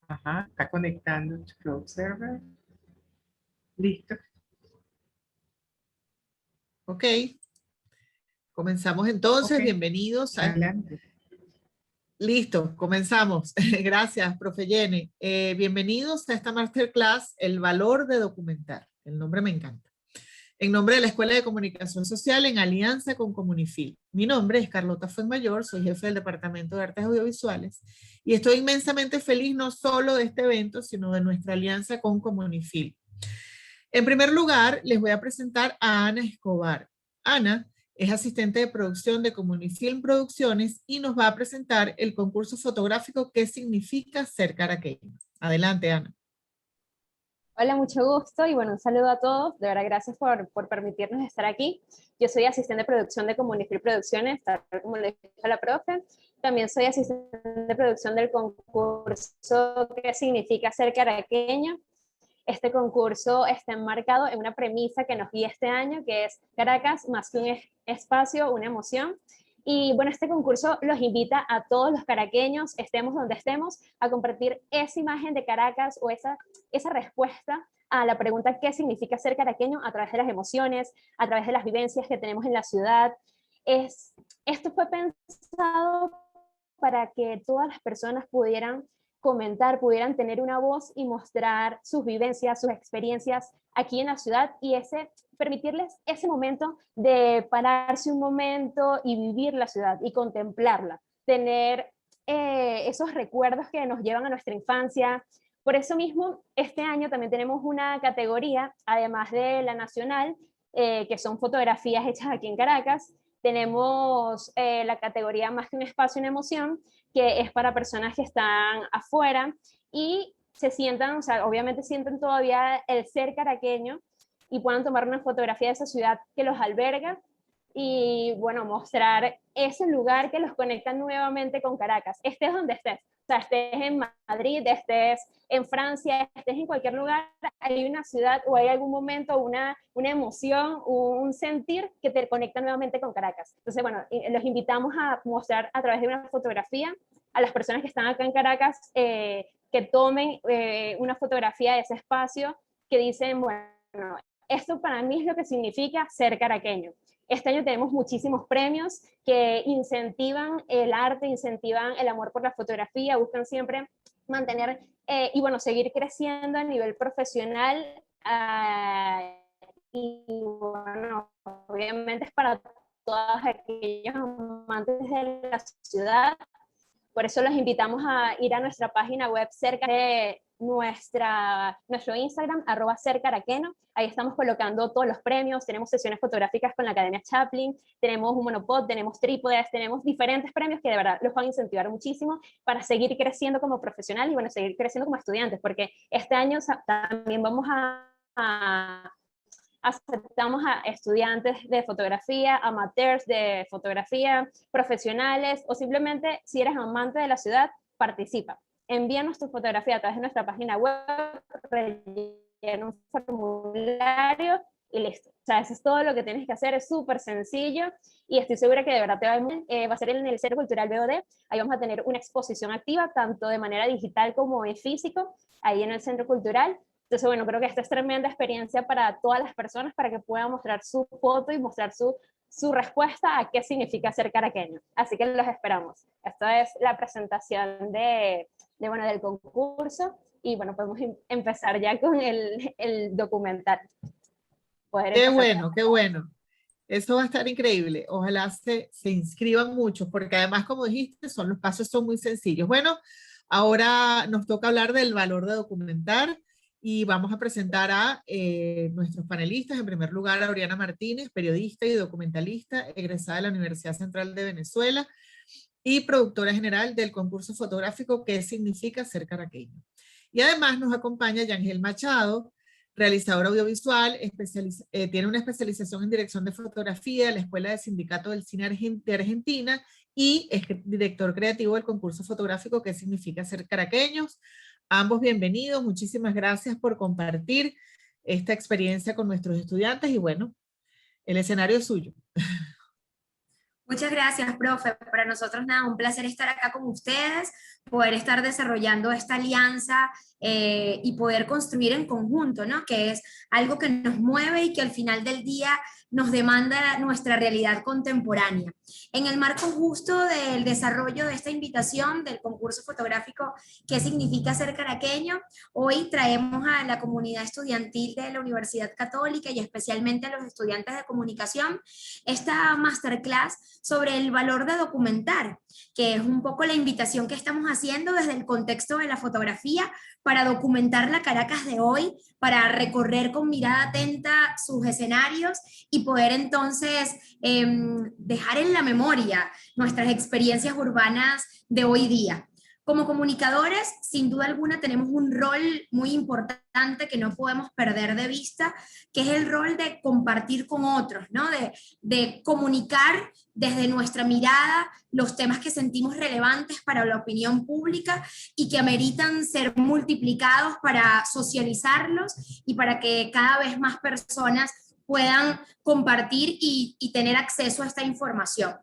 Ajá, está conectando tu Cloud Server. Listo. Ok, comenzamos Ok, entonces. Bienvenidos a... adelante. Listo, comenzamos. Gracias, profe Jenny. Bienvenidos a esta masterclass, El valor de documentar. El nombre me encanta. En nombre de la Escuela de Comunicación Social en alianza con Comunifil. Mi nombre es Carlota Fuenmayor, soy jefe del Departamento de Artes Audiovisuales y estoy inmensamente feliz no solo de este evento, sino de nuestra alianza con Comunifil. En primer lugar, les voy a presentar a Ana Escobar. Ana es asistente de producción de Comunifilm Producciones y nos va a presentar el concurso fotográfico ¿Qué significa ser caraqueño? Adelante, Ana. Hola, mucho gusto y bueno, un saludo a todos. De verdad, gracias por permitirnos estar aquí. Yo soy asistente de producción de Comunifil Producciones, tal como le dijo la profe. También soy asistente de producción del concurso ¿Qué significa ser caraqueño? Este concurso está enmarcado en una premisa que nos guía este año, que es Caracas más que un espacio, una emoción. Y bueno, este concurso los invita a todos los caraqueños, estemos donde estemos, a compartir esa imagen de Caracas o esa respuesta a la pregunta ¿qué significa ser caraqueño? A través de las emociones, a través de las vivencias que tenemos en la ciudad. Esto fue pensado para que todas las personas pudieran comentar, pudieran tener una voz y mostrar sus vivencias, sus experiencias aquí en la ciudad y permitirles ese momento de pararse un momento y vivir la ciudad y contemplarla, tener esos recuerdos que nos llevan a nuestra infancia. Por eso mismo, este año también tenemos una categoría, además de la nacional, que son fotografías hechas aquí en Caracas. Tenemos la categoría Más que un espacio, una emoción, que es para personas que están afuera y se sientan, o sea, obviamente sienten todavía el ser caraqueño y puedan tomar una fotografía de esa ciudad que los alberga y, bueno, mostrar ese lugar que los conecta nuevamente con Caracas. Estés donde estés, o sea, estés en Madrid, estés en Francia, estés en cualquier lugar, hay una ciudad o hay algún momento, una emoción, un sentir que te conecta nuevamente con Caracas. Entonces, bueno, los invitamos a mostrar a través de una fotografía a las personas que están acá en Caracas que tomen una fotografía de ese espacio, que dicen, bueno, esto para mí es lo que significa ser caraqueño. Este año tenemos muchísimos premios que incentivan el arte, incentivan el amor por la fotografía, buscan siempre mantener y bueno, seguir creciendo a nivel profesional y bueno, obviamente es para todos aquellos amantes de la ciudad. Por eso los invitamos a ir a nuestra página web cerca de nuestro Instagram, @sercaraqueno. Ahí estamos colocando todos los premios, tenemos sesiones fotográficas con la Academia Chaplin, tenemos un monopod, tenemos trípodes, tenemos diferentes premios que de verdad los van a incentivar muchísimo para seguir creciendo como profesional y bueno, seguir creciendo como estudiantes, porque este año también vamos aceptamos a estudiantes de fotografía, amateurs de fotografía, profesionales o simplemente si eres amante de la ciudad, participa. Envíanos tu fotografía a través de nuestra página web, rellena un formulario y listo. O sea, eso es todo lo que tienes que hacer, es súper sencillo y estoy segura que de verdad te va a ir muy bien. Va a ser en el Centro Cultural BOD, ahí vamos a tener una exposición activa, tanto de manera digital como en físico, ahí en el Centro Cultural. Entonces, bueno, creo que esta es tremenda experiencia para todas las personas para que puedan mostrar su foto y mostrar su respuesta a qué significa ser caraqueño. Así que los esperamos. Esta es la presentación bueno, del concurso y bueno, podemos empezar ya con el documental. Qué bueno, qué bueno. Eso va a estar increíble. Ojalá se inscriban muchos, porque además, como dijiste, los pasos son muy sencillos. Bueno, ahora nos toca hablar del valor de documentar y vamos a presentar a nuestros panelistas. En primer lugar, a Oriana Martínez, periodista y documentalista, egresada de la Universidad Central de Venezuela y productora general del concurso fotográfico ¿Qué significa ser caraqueño? Y además nos acompaña Yangel Machado, realizador audiovisual, tiene una especialización en dirección de fotografía de la Escuela de Sindicato del Cine de Argentina y es director creativo del concurso fotográfico ¿Qué significa ser caraqueños? Ambos bienvenidos, muchísimas gracias por compartir esta experiencia con nuestros estudiantes y bueno, el escenario es suyo. Muchas gracias, profe. Para nosotros, nada, un placer estar acá con ustedes, poder estar desarrollando esta alianza y poder construir en conjunto, ¿no? Que es algo que nos mueve y que al final del día nos demanda nuestra realidad contemporánea. En el marco justo del desarrollo de esta invitación del concurso fotográfico ¿Qué significa ser caraqueño?, hoy traemos a la comunidad estudiantil de la Universidad Católica y especialmente a los estudiantes de comunicación esta masterclass sobre el valor de documentar, que es un poco la invitación que estamos haciendo desde el contexto de la fotografía para documentar la Caracas de hoy, para recorrer con mirada atenta sus escenarios y poder entonces dejar en la memoria nuestras experiencias urbanas de hoy día. Como comunicadores, sin duda alguna, tenemos un rol muy importante que no podemos perder de vista, que es el rol de compartir con otros, ¿no? De comunicar desde nuestra mirada los temas que sentimos relevantes para la opinión pública y que ameritan ser multiplicados para socializarlos y para que cada vez más personas puedan compartir y tener acceso a esta información.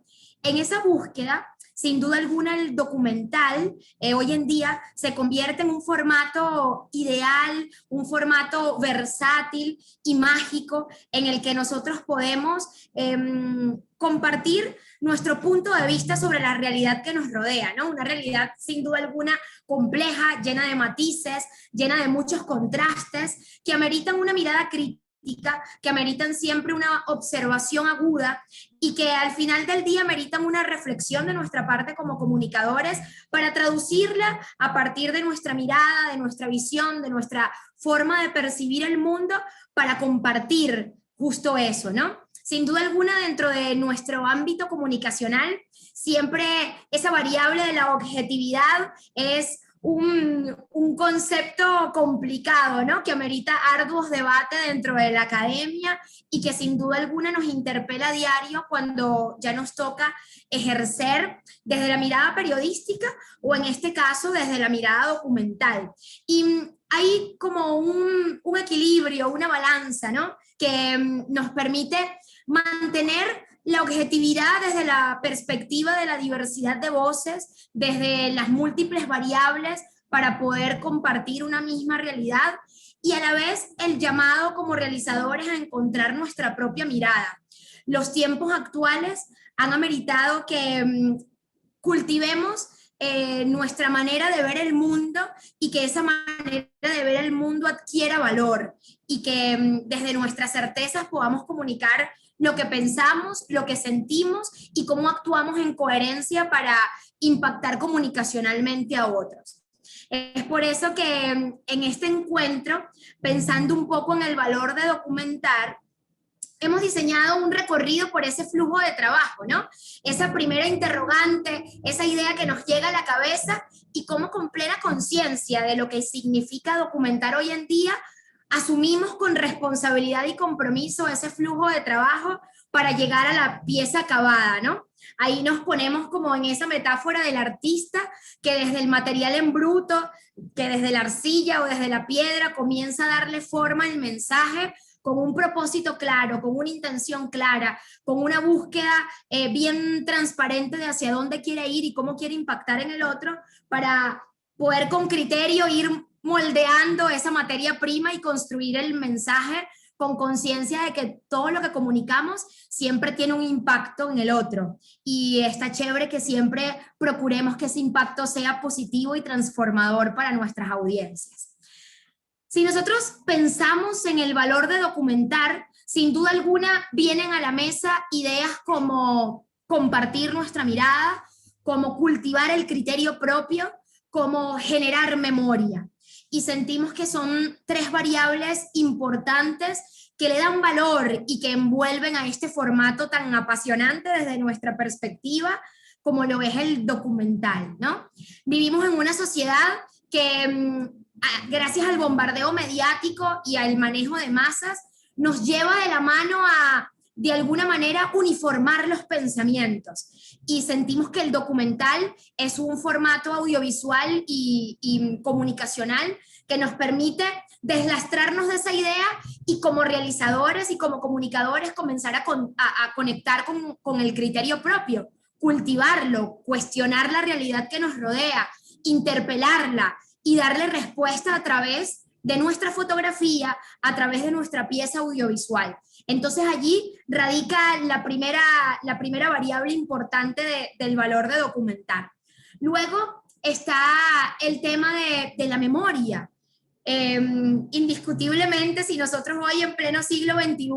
En esa búsqueda, sin duda alguna, el documental hoy en día se convierte en un formato ideal, un formato versátil y mágico en el que nosotros podemos compartir nuestro punto de vista sobre la realidad que nos rodea, ¿no? Una realidad sin duda alguna compleja, llena de matices, llena de muchos contrastes, que ameritan una mirada crítica, que ameritan siempre una observación aguda y que al final del día ameritan una reflexión de nuestra parte como comunicadores para traducirla a partir de nuestra mirada, de nuestra visión, de nuestra forma de percibir el mundo para compartir justo eso, ¿no? Sin duda alguna, dentro de nuestro ámbito comunicacional, siempre esa variable de la objetividad es un concepto complicado, ¿no? Que amerita arduos debates dentro de la academia y que sin duda alguna nos interpela a diario cuando ya nos toca ejercer desde la mirada periodística o en este caso desde la mirada documental. Y hay como un equilibrio, una balanza, ¿no? Que nos permite mantener la objetividad desde la perspectiva de la diversidad de voces, desde las múltiples variables para poder compartir una misma realidad y a la vez el llamado como realizadores a encontrar nuestra propia mirada. Los tiempos actuales han ameritado que cultivemos nuestra manera de ver el mundo y que esa manera de ver el mundo adquiera valor y que desde nuestras certezas podamos comunicar lo que pensamos, lo que sentimos y cómo actuamos en coherencia para impactar comunicacionalmente a otros. Es por eso que en este encuentro, pensando un poco en el valor de documentar, hemos diseñado un recorrido por ese flujo de trabajo, ¿no? Esa primera interrogante, esa idea que nos llega a la cabeza y cómo con plena conciencia de lo que significa documentar hoy en día, asumimos con responsabilidad y compromiso ese flujo de trabajo para llegar a la pieza acabada, ¿no? Ahí nos ponemos como en esa metáfora del artista que desde el material en bruto, que desde la arcilla o desde la piedra comienza a darle forma al mensaje con un propósito claro, con una intención clara, con una búsqueda bien transparente de hacia dónde quiere ir y cómo quiere impactar en el otro para poder con criterio ir moldeando esa materia prima y construir el mensaje con conciencia de que todo lo que comunicamos siempre tiene un impacto en el otro. Y está chévere que siempre procuremos que ese impacto sea positivo y transformador para nuestras audiencias. Si nosotros pensamos en el valor de documentar, sin duda alguna vienen a la mesa ideas como compartir nuestra mirada, como cultivar el criterio propio, como generar memoria. Y sentimos que son tres variables importantes que le dan valor y que envuelven a este formato tan apasionante desde nuestra perspectiva como lo es el documental, ¿no? Vivimos en una sociedad que gracias al bombardeo mediático y al manejo de masas nos lleva de la mano a de alguna manera uniformar los pensamientos. Y sentimos que el documental es un formato audiovisual y comunicacional que nos permite deslastrarnos de esa idea y como realizadores y como comunicadores comenzar a conectar con el criterio propio, cultivarlo, cuestionar la realidad que nos rodea, interpelarla y darle respuesta a través de nuestra fotografía, a través de nuestra pieza audiovisual. Entonces allí radica la primera variable importante del valor de documentar. Luego está el tema de la memoria. Indiscutiblemente, si nosotros hoy en pleno siglo XXI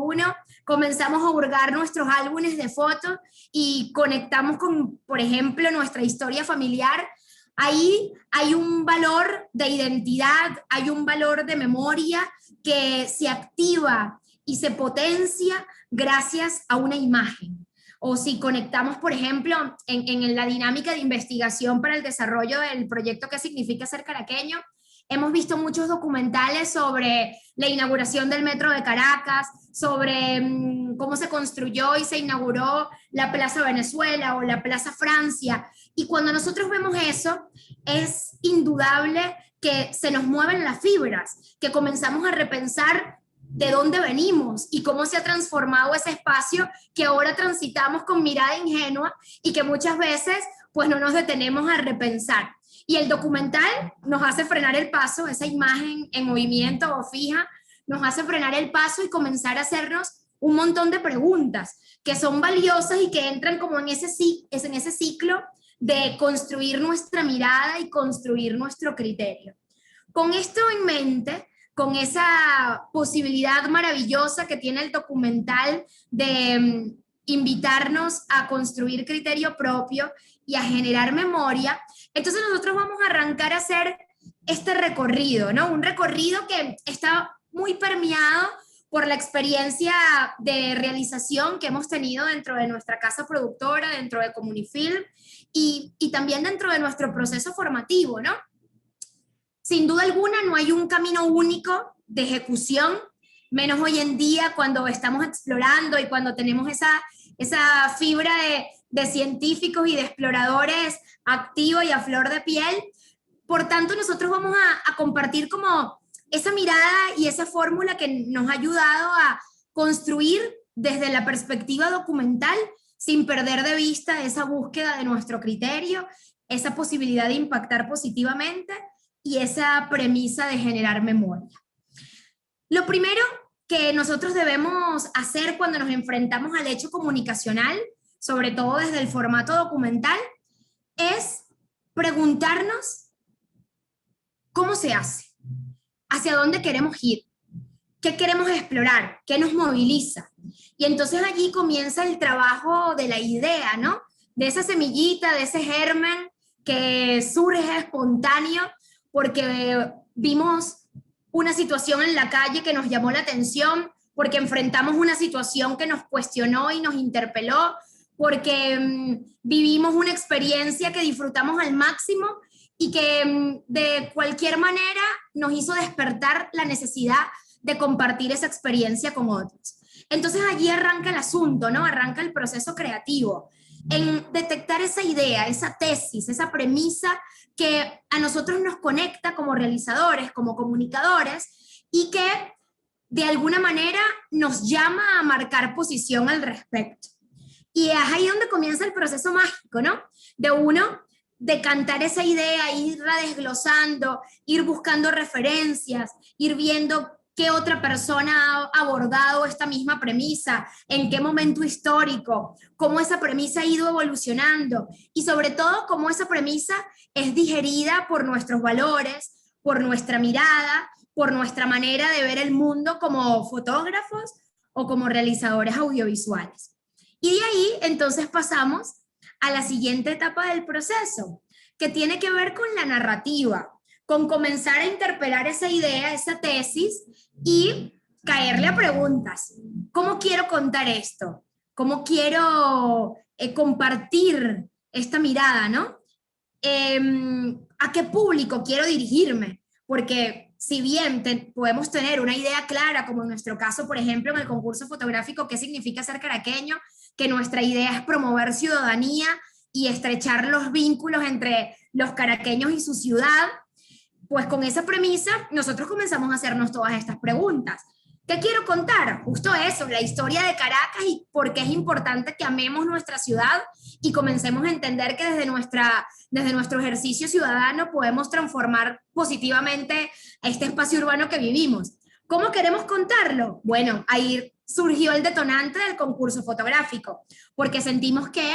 comenzamos a hurgar nuestros álbumes de fotos y conectamos con, por ejemplo, nuestra historia familiar, ahí hay un valor de identidad, hay un valor de memoria que se activa y se potencia gracias a una imagen. O si conectamos, por ejemplo, en la dinámica de investigación para el desarrollo del proyecto ¿Qué significa ser caraqueño? Hemos visto muchos documentales sobre la inauguración del metro de Caracas, sobre cómo se construyó y se inauguró la Plaza Venezuela o la Plaza Francia. Y cuando nosotros vemos eso, es indudable que se nos mueven las fibras, que comenzamos a repensar de dónde venimos y cómo se ha transformado ese espacio que ahora transitamos con mirada ingenua y que muchas veces pues no nos detenemos a repensar. Y el documental nos hace frenar el paso, esa imagen en movimiento o fija, nos hace frenar el paso y comenzar a hacernos un montón de preguntas que son valiosas y que entran como en ese ciclo de construir nuestra mirada y construir nuestro criterio. Con esto en mente, con esa posibilidad maravillosa que tiene el documental de invitarnos a construir criterio propio y a generar memoria, entonces nosotros vamos a arrancar a hacer este recorrido, ¿no? Un recorrido que está muy permeado por la experiencia de realización que hemos tenido dentro de nuestra casa productora, dentro de Comunifilm y también dentro de nuestro proceso formativo, ¿no? Sin duda alguna no hay un camino único de ejecución, menos hoy en día cuando estamos explorando y cuando tenemos esa fibra de científicos y de exploradores activos y a flor de piel. Por tanto, nosotros vamos a compartir como esa mirada y esa fórmula que nos ha ayudado a construir desde la perspectiva documental, sin perder de vista esa búsqueda de nuestro criterio, esa posibilidad de impactar positivamente y esa premisa de generar memoria. Lo primero que nosotros debemos hacer cuando nos enfrentamos al hecho comunicacional, sobre todo desde el formato documental, es preguntarnos cómo se hace, hacia dónde queremos ir, qué queremos explorar, qué nos moviliza. Y entonces allí comienza el trabajo de la idea, ¿no? De esa semillita, de ese germen que surge espontáneo porque vimos una situación en la calle que nos llamó la atención, porque enfrentamos una situación que nos cuestionó y nos interpeló, porque vivimos una experiencia que disfrutamos al máximo y que de cualquier manera nos hizo despertar la necesidad de compartir esa experiencia con otros. Entonces allí arranca el asunto, ¿no? Arranca el proceso creativo, en detectar esa idea, esa tesis, esa premisa que a nosotros nos conecta como realizadores, como comunicadores, y que de alguna manera nos llama a marcar posición al respecto. Y es ahí donde comienza el proceso mágico, ¿no? De uno decantar esa idea, irla desglosando, ir buscando referencias, ir viendo qué otra persona ha abordado esta misma premisa, en qué momento histórico, cómo esa premisa ha ido evolucionando y sobre todo cómo esa premisa es digerida por nuestros valores, por nuestra mirada, por nuestra manera de ver el mundo como fotógrafos o como realizadores audiovisuales. Y de ahí entonces pasamos a la siguiente etapa del proceso, que tiene que ver con la narrativa, con comenzar a interpelar esa idea, esa tesis y caerle a preguntas. ¿Cómo quiero contar esto? ¿Cómo quiero compartir esta mirada, ¿no? ¿A qué público quiero dirigirme? porque si bien podemos tener una idea clara, como en nuestro caso, por ejemplo, en el concurso fotográfico, qué significa ser caraqueño, que nuestra idea es promover ciudadanía y estrechar los vínculos entre los caraqueños y su ciudad, pues con esa premisa nosotros comenzamos a hacernos todas estas preguntas. ¿Qué quiero contar? Justo eso, la historia de Caracas y por qué es importante que amemos nuestra ciudad y comencemos a entender que desde nuestro ejercicio ciudadano podemos transformar positivamente este espacio urbano que vivimos. ¿Cómo queremos contarlo? Bueno, ahí surgió el detonante del concurso fotográfico, porque sentimos que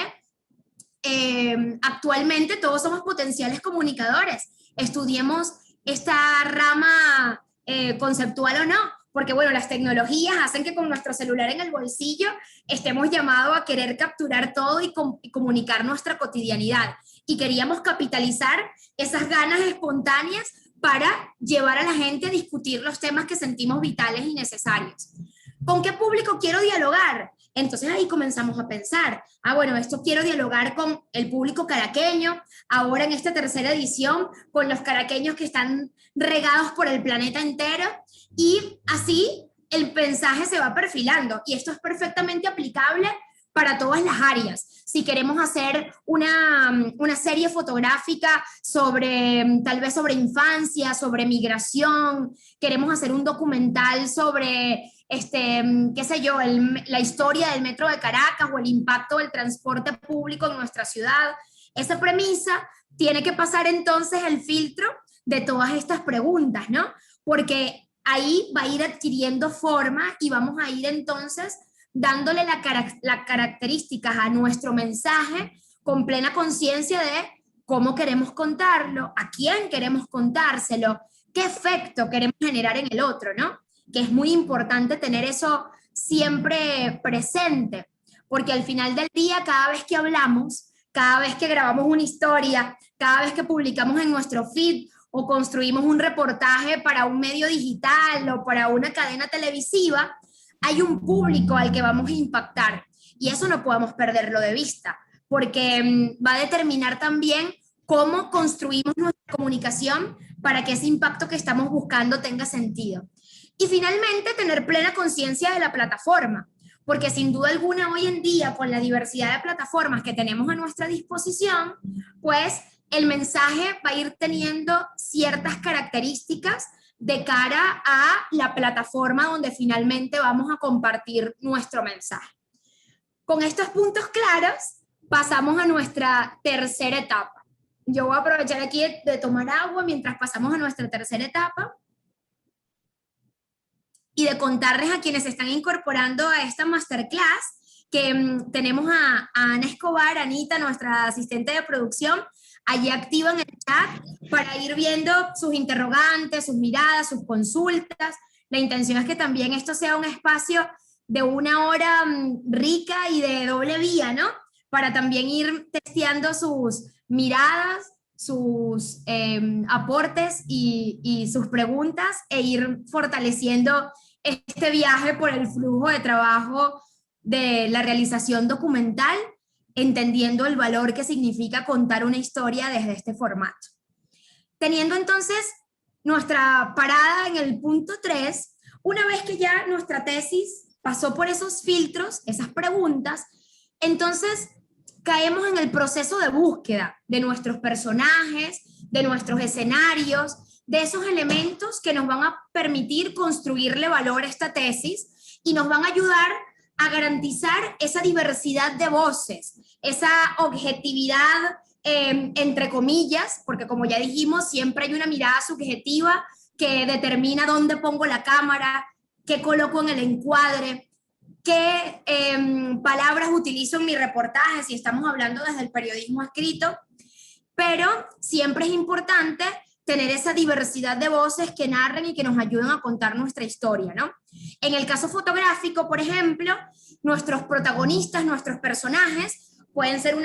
actualmente todos somos potenciales comunicadores. Estudiemos esta rama conceptual o no, porque bueno, las tecnologías hacen que con nuestro celular en el bolsillo estemos llamados a querer capturar todo y comunicar nuestra cotidianidad. Y queríamos capitalizar esas ganas espontáneas para llevar a la gente a discutir los temas que sentimos vitales y necesarios. ¿Con qué público quiero dialogar? Entonces ahí comenzamos a pensar, bueno, esto quiero dialogar con el público caraqueño, ahora en esta tercera edición, con los caraqueños que están regados por el planeta entero, y así el mensaje se va perfilando, y esto es perfectamente aplicable para todas las áreas. Si queremos hacer una serie fotográfica tal vez sobre infancia, sobre migración, queremos hacer un documental sobre qué sé yo, la historia del metro de Caracas o el impacto del transporte público en nuestra ciudad. Esa premisa tiene que pasar entonces el filtro de todas estas preguntas, ¿no? Porque ahí va a ir adquiriendo forma y vamos a ir entonces dándole las características a nuestro mensaje con plena conciencia de cómo queremos contarlo, a quién queremos contárselo, qué efecto queremos generar en el otro, ¿no? Que es muy importante tener eso siempre presente, porque al final del día, cada vez que hablamos, cada vez que grabamos una historia, cada vez que publicamos en nuestro feed o construimos un reportaje para un medio digital o para una cadena televisiva, hay un público al que vamos a impactar, y eso no podemos perderlo de vista, porque va a determinar también cómo construimos nuestra comunicación para que ese impacto que estamos buscando tenga sentido. Y finalmente, tener plena conciencia de la plataforma, porque sin duda alguna hoy en día, con la diversidad de plataformas que tenemos a nuestra disposición, pues el mensaje va a ir teniendo ciertas características de cara a la plataforma donde finalmente vamos a compartir nuestro mensaje. Con estos puntos claros, pasamos a nuestra tercera etapa. Yo voy a aprovechar aquí de tomar agua mientras pasamos a nuestra tercera etapa y de contarles a quienes se están incorporando a esta masterclass que tenemos a Ana Escobar, Anita, nuestra asistente de producción. Allí activan el chat para ir viendo sus interrogantes, sus miradas, sus consultas. La intención es que también esto sea un espacio de una hora rica y de doble vía, ¿no? Para también ir testeando sus miradas, sus aportes y sus preguntas, e ir fortaleciendo este viaje por el flujo de trabajo de la realización documental, entendiendo el valor que significa contar una historia desde este formato. Teniendo entonces nuestra parada en el punto 3, una vez que ya nuestra tesis pasó por esos filtros, esas preguntas, entonces caemos en el proceso de búsqueda de nuestros personajes, de nuestros escenarios, de esos elementos que nos van a permitir construirle valor a esta tesis y nos van a ayudar a garantizar esa diversidad de voces, esa objetividad, entre comillas, porque como ya dijimos, siempre hay una mirada subjetiva que determina dónde pongo la cámara, qué coloco en el encuadre, qué palabras utilizo en mi reportaje, si estamos hablando desde el periodismo escrito, pero siempre es importante tener esa diversidad de voces que narren y que nos ayuden a contar nuestra historia, ¿no? En el caso fotográfico, por ejemplo, nuestros protagonistas, nuestros personajes, pueden ser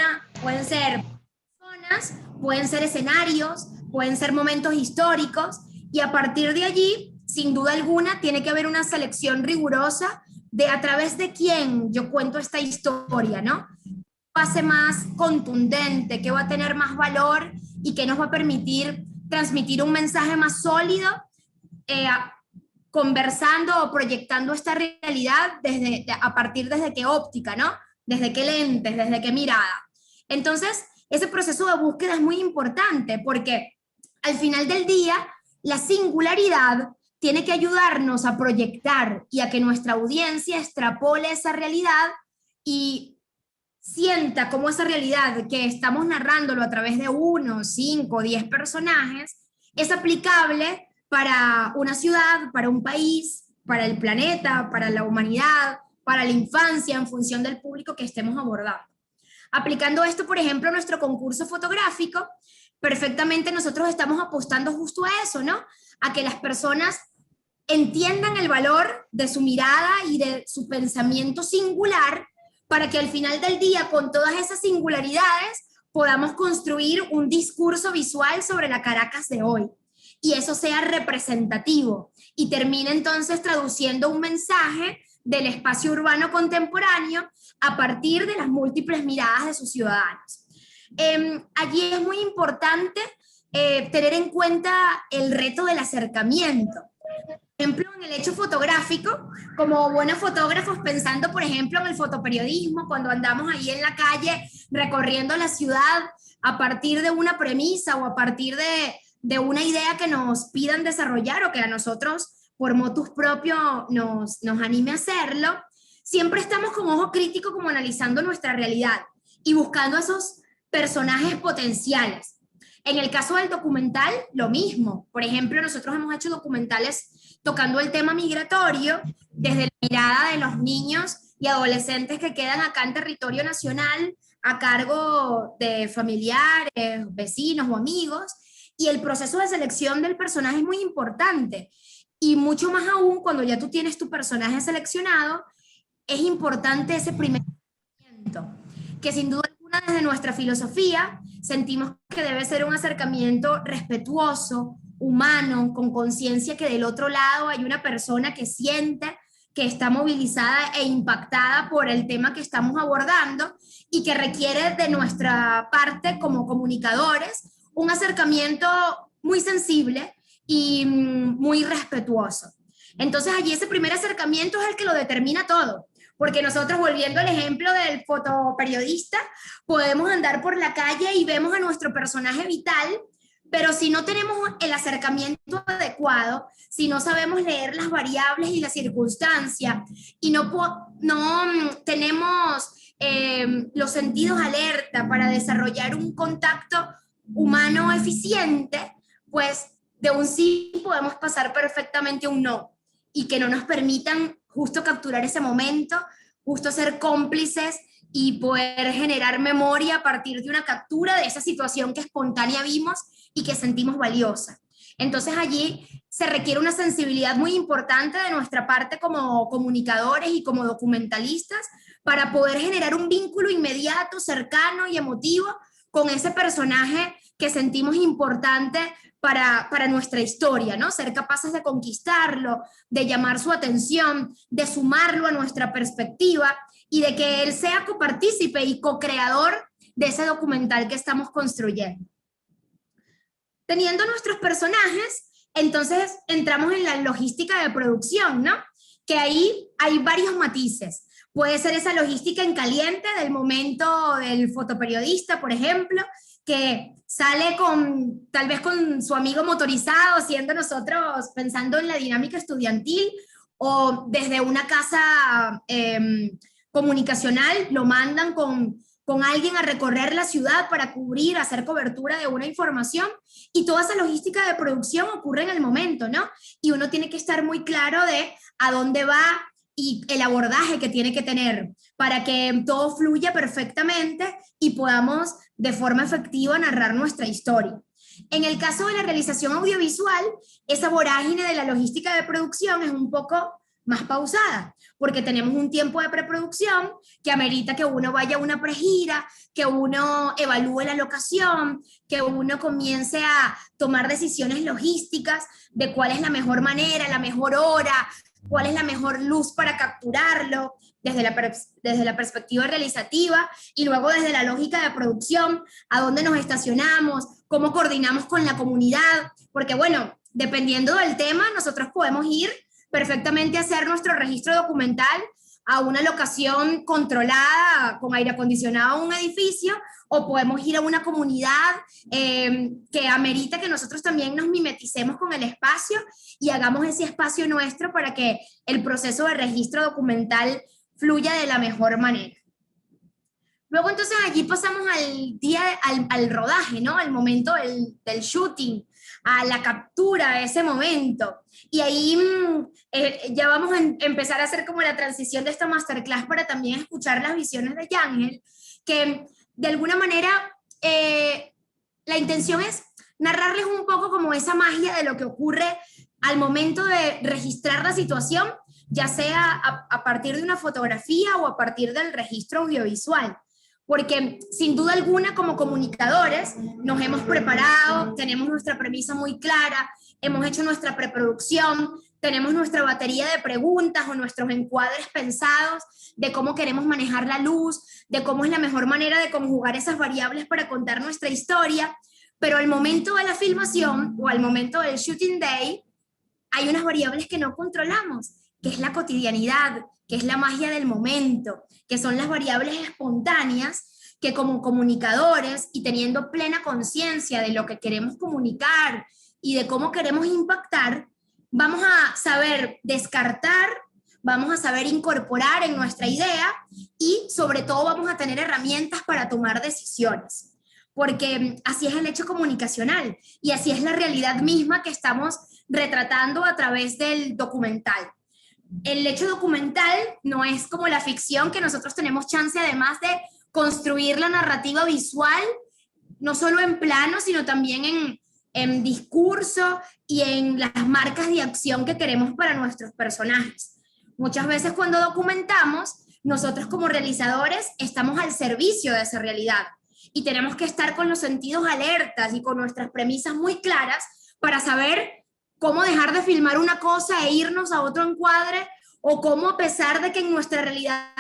personas, pueden ser escenarios, pueden ser momentos históricos, y a partir de allí, sin duda alguna, tiene que haber una selección rigurosa de a través de quién yo cuento esta historia, ¿no? ¿Qué va a ser más contundente? ¿Qué va a tener más valor? ¿Y qué nos va a permitir transmitir un mensaje más sólido, conversando o proyectando esta realidad a partir desde qué óptica, ¿no? Desde qué lentes, desde qué mirada. Entonces, ese proceso de búsqueda es muy importante porque al final del día, la singularidad tiene que ayudarnos a proyectar y a que nuestra audiencia extrapole esa realidad y sienta cómo esa realidad que estamos narrándolo a través de 1, 5, 10 personajes es aplicable para una ciudad, para un país, para el planeta, para la humanidad, para la infancia, en función del público que estemos abordando. Aplicando esto, por ejemplo, a nuestro concurso fotográfico, perfectamente nosotros estamos apostando justo a eso, ¿no? A que las personas entiendan el valor de su mirada y de su pensamiento singular, para que al final del día, con todas esas singularidades, podamos construir un discurso visual sobre la Caracas de hoy. Y eso sea representativo y termine entonces traduciendo un mensaje del espacio urbano contemporáneo a partir de las múltiples miradas de sus ciudadanos. Allí es muy importante tener en cuenta el reto del acercamiento. Por ejemplo, en el hecho fotográfico, como buenos fotógrafos, pensando, por ejemplo, en el fotoperiodismo, cuando andamos ahí en la calle recorriendo la ciudad a partir de una premisa o a partir de una idea que nos pidan desarrollar o que a nosotros, por motus propio, nos anime a hacerlo, siempre estamos con ojo crítico como analizando nuestra realidad y buscando esos personajes potenciales. En el caso del documental, lo mismo. Por ejemplo, nosotros hemos hecho documentales tocando el tema migratorio desde la mirada de los niños y adolescentes que quedan acá en territorio nacional a cargo de familiares, vecinos o amigos, y el proceso de selección del personaje es muy importante. Y mucho más aún cuando ya tú tienes tu personaje seleccionado, es importante ese primer acercamiento, que sin duda alguna desde nuestra filosofía sentimos que debe ser un acercamiento respetuoso, humano, con conciencia que del otro lado hay una persona que siente, que está movilizada e impactada por el tema que estamos abordando y que requiere de nuestra parte como comunicadores un acercamiento muy sensible y muy respetuoso. Entonces allí ese primer acercamiento es el que lo determina todo, porque nosotros, volviendo al ejemplo del fotoperiodista, podemos andar por la calle y vemos a nuestro personaje vital, pero si no tenemos el acercamiento adecuado, si no sabemos leer las variables y las circunstancias, y no tenemos los sentidos alerta para desarrollar un contacto humano eficiente, pues de un sí podemos pasar perfectamente a un no, y que no nos permitan justo capturar ese momento, justo ser cómplices y poder generar memoria a partir de una captura de esa situación que espontánea vimos y que sentimos valiosa. Entonces allí se requiere una sensibilidad muy importante de nuestra parte como comunicadores y como documentalistas para poder generar un vínculo inmediato, cercano y emotivo con ese personaje que sentimos importante para nuestra historia, ¿no? Ser capaces de conquistarlo, de llamar su atención, de sumarlo a nuestra perspectiva y de que él sea copartícipe y co-creador de ese documental que estamos construyendo. Teniendo nuestros personajes, entonces entramos en la logística de producción, ¿no? Que ahí hay varios matices. Puede ser esa logística en caliente del momento del fotoperiodista, por ejemplo, que sale tal vez con su amigo motorizado, siendo nosotros pensando en la dinámica estudiantil, o desde una casa comunicacional lo mandan con alguien a recorrer la ciudad para cubrir, hacer cobertura de una información, y toda esa logística de producción ocurre en el momento, ¿no? Y uno tiene que estar muy claro de a dónde va y el abordaje que tiene que tener para que todo fluya perfectamente y podamos de forma efectiva narrar nuestra historia. En el caso de la realización audiovisual, esa vorágine de la logística de producción es un poco más pausada, porque tenemos un tiempo de preproducción que amerita que uno vaya a una pregira, que uno evalúe la locación, que uno comience a tomar decisiones logísticas de cuál es la mejor manera, la mejor hora, cuál es la mejor luz para capturarlo, desde la perspectiva realizativa, y luego desde la lógica de producción, a dónde nos estacionamos, cómo coordinamos con la comunidad, porque bueno, dependiendo del tema, nosotros podemos ir perfectamente a hacer nuestro registro documental a una locación controlada con aire acondicionado en un edificio, o podemos ir a una comunidad que amerita que nosotros también nos mimeticemos con el espacio y hagamos ese espacio nuestro para que el proceso de registro documental fluya de la mejor manera. Luego entonces allí pasamos al rodaje, ¿no? Al momento del shooting, a la captura de ese momento. Y ahí ya vamos a empezar a hacer como la transición de esta masterclass para también escuchar las visiones de Yángel, que de alguna manera la intención es narrarles un poco como esa magia de lo que ocurre al momento de registrar la situación, ya sea a partir de una fotografía o a partir del registro audiovisual. Porque sin duda alguna como comunicadores nos hemos preparado, tenemos nuestra premisa muy clara, hemos hecho nuestra preproducción, tenemos nuestra batería de preguntas o nuestros encuadres pensados de cómo queremos manejar la luz, de cómo es la mejor manera de conjugar esas variables para contar nuestra historia, pero al momento de la filmación o al momento del shooting day hay unas variables que no controlamos, que es la cotidianidad, que es la magia del momento, que son las variables espontáneas que como comunicadores y teniendo plena conciencia de lo que queremos comunicar y de cómo queremos impactar, vamos a saber descartar, vamos a saber incorporar en nuestra idea y sobre todo vamos a tener herramientas para tomar decisiones. Porque así es el hecho comunicacional y así es la realidad misma que estamos retratando a través del documental. El hecho documental no es como la ficción, que nosotros tenemos chance además de construir la narrativa visual, no solo en plano, sino también en discurso y en las marcas de acción que queremos para nuestros personajes. Muchas veces cuando documentamos, nosotros como realizadores estamos al servicio de esa realidad y tenemos que estar con los sentidos alertas y con nuestras premisas muy claras para saber cómo dejar de filmar una cosa e irnos a otro encuadre, o cómo a pesar de que en nuestra realidad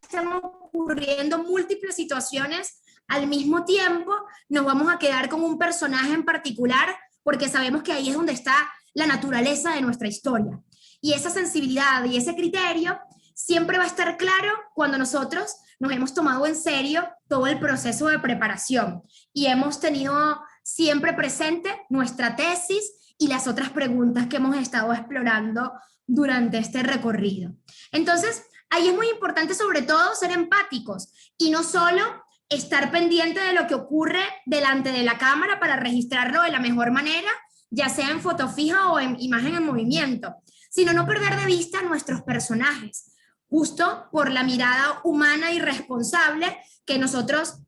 están ocurriendo múltiples situaciones al mismo tiempo, nos vamos a quedar con un personaje en particular porque sabemos que ahí es donde está la naturaleza de nuestra historia. Y esa sensibilidad y ese criterio siempre va a estar claro cuando nosotros nos hemos tomado en serio todo el proceso de preparación y hemos tenido siempre presente nuestra tesis y las otras preguntas que hemos estado explorando durante este recorrido. Entonces, ahí es muy importante sobre todo ser empáticos y no solo estar pendiente de lo que ocurre delante de la cámara para registrarlo de la mejor manera, ya sea en foto fija o en imagen en movimiento, sino no perder de vista nuestros personajes, justo por la mirada humana y responsable que nosotros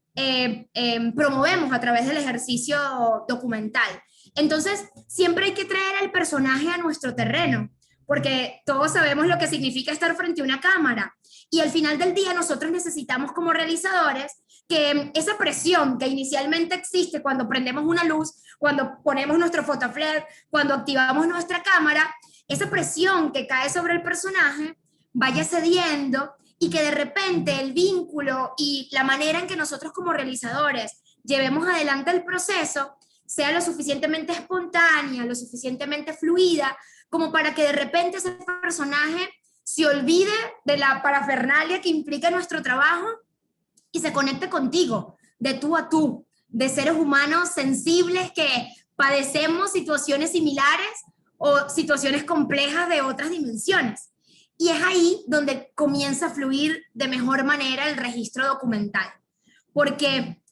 promovemos a través del ejercicio documental. Entonces, siempre hay que traer al personaje a nuestro terreno, porque todos sabemos lo que significa estar frente a una cámara. Y al final del día nosotros necesitamos como realizadores que esa presión que inicialmente existe cuando prendemos una luz, cuando ponemos nuestro fotoflash, cuando activamos nuestra cámara, esa presión que cae sobre el personaje vaya cediendo y que de repente el vínculo y la manera en que nosotros como realizadores llevemos adelante el proceso sea lo suficientemente espontánea, lo suficientemente fluida, como para que de repente ese personaje se olvide de la parafernalia que implica nuestro trabajo y se conecte contigo, de tú a tú, de seres humanos sensibles que padecemos situaciones similares o situaciones complejas de otras dimensiones. Y es ahí donde comienza a fluir de mejor manera el registro documental, porque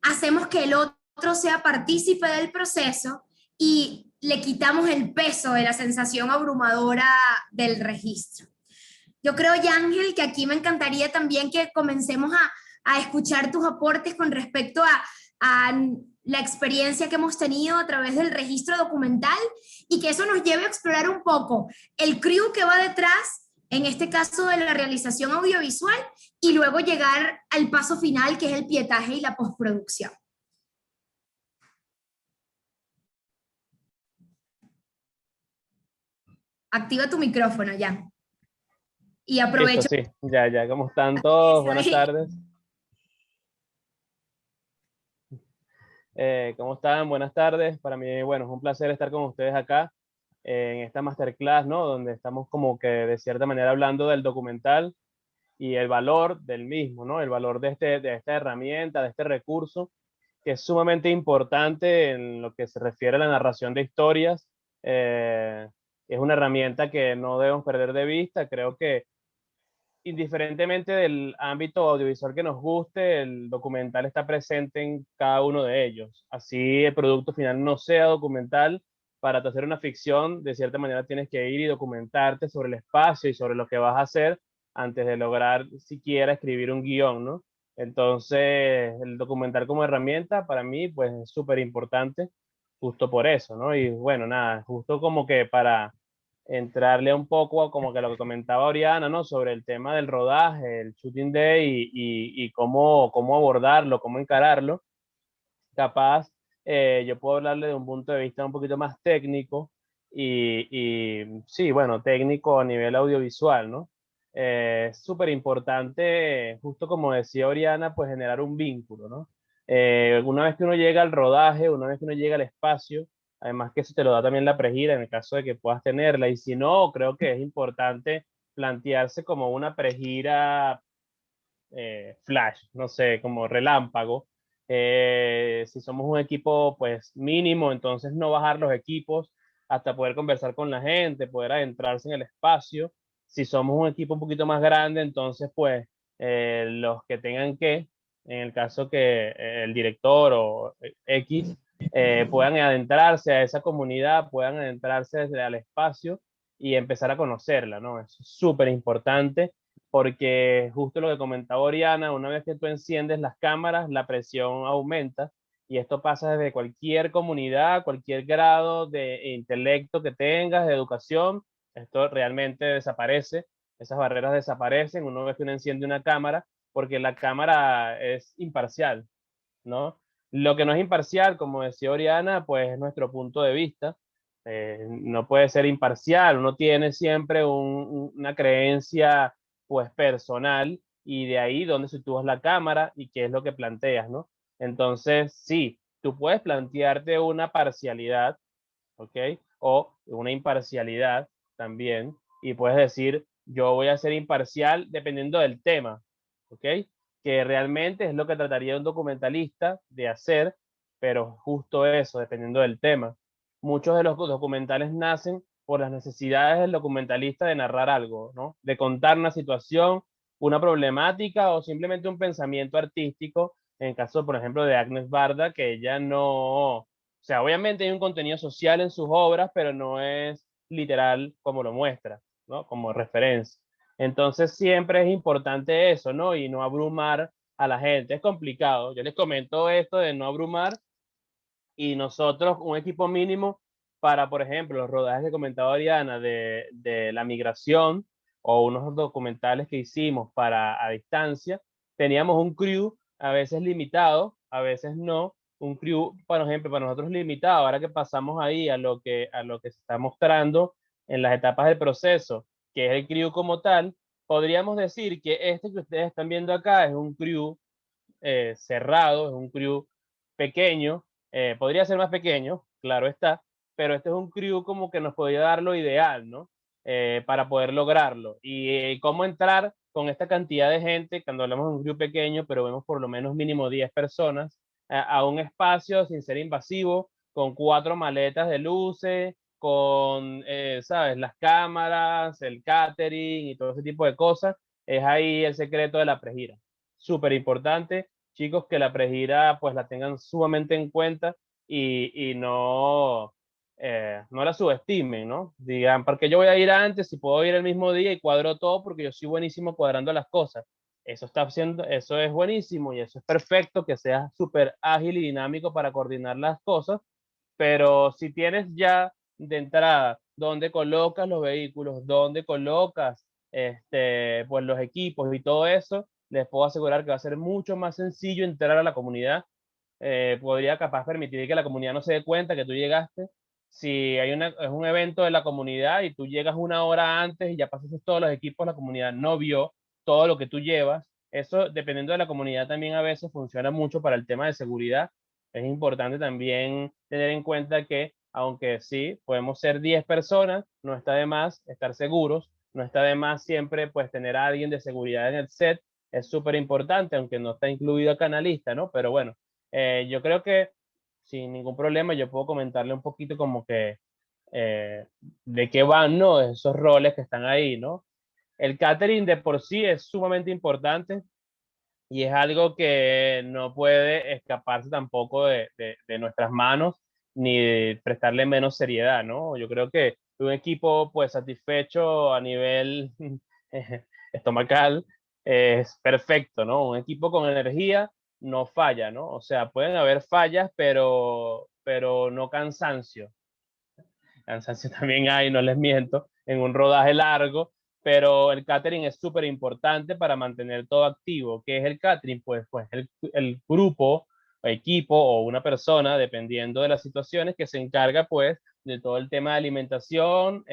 hacemos que el otro sea partícipe del proceso y le quitamos el peso de la sensación abrumadora del registro. Yo creo, Yángel, que aquí me encantaría también que comencemos a escuchar tus aportes con respecto a la experiencia que hemos tenido a través del registro documental y que eso nos lleve a explorar un poco el crew que va detrás, en este caso de la realización audiovisual, y luego llegar al paso final, que es el pietaje y la postproducción. Activa tu micrófono ya. Y aprovecho. Listo, sí, ya, ¿cómo están todos? Buenas tardes. ¿Cómo están? Buenas tardes. Para mí, bueno, es un placer estar con ustedes acá en esta masterclass, ¿no? Donde estamos como que de cierta manera hablando del documental y el valor del mismo, ¿no? El valor de esta herramienta, de este recurso, que es sumamente importante en lo que se refiere a la narración de historias. Eh, es una herramienta que no debemos perder de vista. Creo que indiferentemente del ámbito audiovisual que nos guste, el documental está presente en cada uno de ellos. Así el producto final no sea documental, para hacer una ficción, de cierta manera tienes que ir y documentarte sobre el espacio y sobre lo que vas a hacer antes de lograr siquiera escribir un guión, ¿no? Entonces, el documental como herramienta para mí, pues es súper importante justo por eso, ¿no? Y bueno, nada, justo como que para entrarle un poco a como que lo que comentaba Oriana, ¿no? Sobre el tema del rodaje, el shooting day y cómo abordarlo, cómo encararlo. Capaz, yo puedo hablarle de un punto de vista un poquito más técnico y sí, bueno, técnico a nivel audiovisual, ¿no? Es súper importante, justo como decía Oriana, pues generar un vínculo, ¿no? Una vez que uno llega al rodaje, una vez que uno llega al espacio, además que eso te lo da también la pregira en el caso de que puedas tenerla, y si no, creo que es importante plantearse como una pregira flash, no sé, como relámpago. Si somos un equipo, pues mínimo, entonces no bajar los equipos hasta poder conversar con la gente, poder adentrarse en el espacio. Si somos un equipo un poquito más grande, entonces pues los que tengan que, en el caso que el director o X, puedan adentrarse a esa comunidad, puedan adentrarse desde al espacio y empezar a conocerla, ¿no? Eso es súper importante porque justo lo que comentaba Oriana, una vez que tú enciendes las cámaras, la presión aumenta y esto pasa desde cualquier comunidad, cualquier grado de intelecto que tengas, de educación, esto realmente desaparece, esas barreras desaparecen una vez que uno enciende una cámara, porque la cámara es imparcial, ¿no? Lo que no es imparcial, como decía Oriana, pues es nuestro punto de vista. No puede ser imparcial, uno tiene siempre una creencia pues personal y de ahí donde sitúas la cámara y qué es lo que planteas, ¿no? Entonces, sí, tú puedes plantearte una parcialidad, ¿ok? O una imparcialidad también, y puedes decir, yo voy a ser imparcial dependiendo del tema, ¿ok? Que realmente es lo que trataría un documentalista de hacer, pero justo eso, dependiendo del tema. Muchos de los documentales nacen por las necesidades del documentalista de narrar algo, ¿no? De contar una situación, una problemática o simplemente un pensamiento artístico. En el caso, por ejemplo, de Agnes Barda, que ella no, o sea, obviamente hay un contenido social en sus obras, pero no es literal como lo muestra, ¿no? Como referencia. Entonces siempre es importante eso, ¿no? Y no abrumar a la gente. Es complicado. Yo les comento esto de no abrumar y nosotros, un equipo mínimo para, por ejemplo, los rodajes que comentaba Diana de la migración o unos documentales que hicimos para a distancia, teníamos un crew a veces limitado, a veces no, un crew, por ejemplo, para nosotros limitado. Ahora que pasamos ahí a lo que se está mostrando en las etapas del proceso, que es el crew como tal, podríamos decir que este que ustedes están viendo acá es un crew cerrado, es un crew pequeño, podría ser más pequeño, claro está, pero este es un crew como que nos podría dar lo ideal, ¿no? Para poder lograrlo. Y cómo entrar con esta cantidad de gente, cuando hablamos de un crew pequeño, pero vemos por lo menos mínimo 10 personas, a un espacio sin ser invasivo, con 4 maletas de luces, con, ¿sabes? Las cámaras, el catering y todo ese tipo de cosas, es ahí el secreto de la pregira. Súper importante, chicos, que la pregira pues la tengan sumamente en cuenta y no, no la subestimen, ¿no? Digan, ¿por qué yo voy a ir antes si puedo ir el mismo día y cuadro todo porque yo soy buenísimo cuadrando las cosas? Eso está haciendo, eso es buenísimo y eso es perfecto, que seas súper ágil y dinámico para coordinar las cosas, pero si tienes ya de entrada dónde colocas los vehículos, dónde colocas pues los equipos y todo eso, les puedo asegurar que va a ser mucho más sencillo entrar a la comunidad. Podría capaz permitir que la comunidad no se dé cuenta que tú llegaste. Si hay es un evento de la comunidad y tú llegas una hora antes y ya pasaste todos los equipos, la comunidad no vio todo lo que tú llevas. Eso, dependiendo de la comunidad, también a veces funciona mucho para el tema de seguridad. Es importante también tener en cuenta que, aunque sí, podemos ser 10 personas, no está de más estar seguros, no está de más siempre pues tener a alguien de seguridad en el set, es súper importante, aunque no está incluido el canalista, ¿no? Pero bueno, yo creo que sin ningún problema yo puedo comentarle un poquito como que de qué van, ¿no? Esos roles que están ahí, ¿no? El catering de por sí es sumamente importante y es algo que no puede escaparse tampoco de nuestras manos ni de prestarle menos seriedad, ¿no? Yo creo que un equipo pues satisfecho a nivel estomacal es perfecto, ¿no? Un equipo con energía no falla, ¿no? O sea, pueden haber fallas, pero no cansancio. Cansancio también hay, no les miento, en un rodaje largo, pero el catering es súper importante para mantener todo activo. ¿Qué es el catering? Pues el grupo, o equipo o una persona, dependiendo de las situaciones, que se encarga pues de todo el tema de alimentación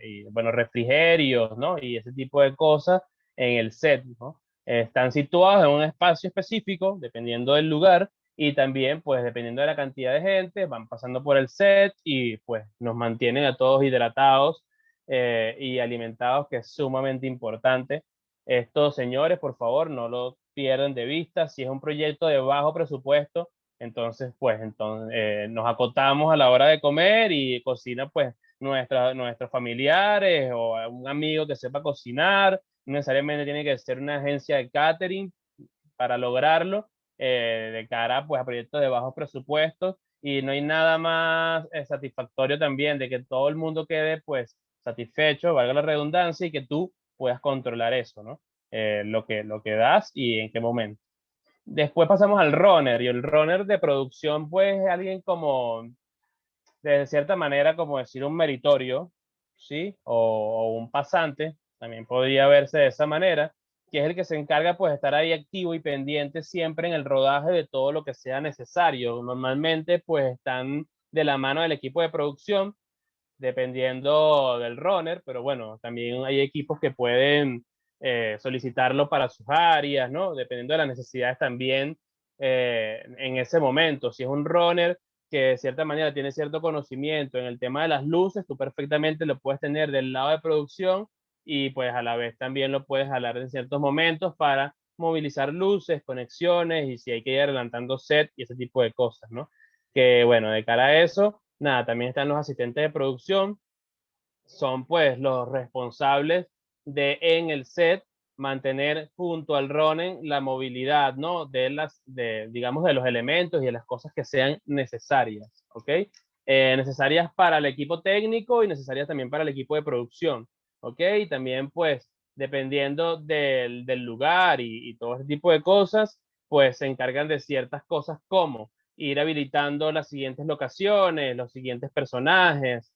y bueno, refrigerios, ¿no? Y ese tipo de cosas en el set, ¿no? Están situados en un espacio específico, dependiendo del lugar, y también, pues, dependiendo de la cantidad de gente, van pasando por el set y, pues, nos mantienen a todos hidratados y alimentados, que es sumamente importante. Estos señores, por favor, no lo pierdan de vista. Si es un proyecto de bajo presupuesto, entonces, pues, nos acotamos a la hora de comer y cocina, pues, nuestros familiares o un amigo que sepa cocinar. No necesariamente tiene que ser una agencia de catering para lograrlo de cara pues, a proyectos de bajos presupuestos y no hay nada más satisfactorio también de que todo el mundo quede pues satisfecho, valga la redundancia, y que tú puedas controlar eso, ¿no? Lo que das y en qué momento. Después pasamos al runner y el runner de producción pues es alguien como de cierta manera como decir un meritorio, ¿sí? O un pasante, también podría verse de esa manera, que es el que se encarga pues de estar ahí activo y pendiente siempre en el rodaje de todo lo que sea necesario. Normalmente pues están de la mano del equipo de producción, dependiendo del runner, pero bueno, también hay equipos que pueden solicitarlo para sus áreas, ¿no? Dependiendo de las necesidades también en ese momento. Si es un runner que de cierta manera tiene cierto conocimiento en el tema de las luces, tú perfectamente lo puedes tener del lado de producción y pues a la vez también lo puedes jalar en ciertos momentos para movilizar luces, conexiones y si hay que ir adelantando set y ese tipo de cosas, ¿no? Que bueno, de cara a eso, nada, también están los asistentes de producción, son pues los responsables de en el set mantener junto al running la movilidad, ¿no? Digamos, de los elementos y de las cosas que sean necesarias, ¿ok? Necesarias para el equipo técnico y necesarias también para el equipo de producción, ¿ok? Y también, pues, dependiendo del lugar y todo ese tipo de cosas, pues se encargan de ciertas cosas como ir habilitando las siguientes locaciones, los siguientes personajes,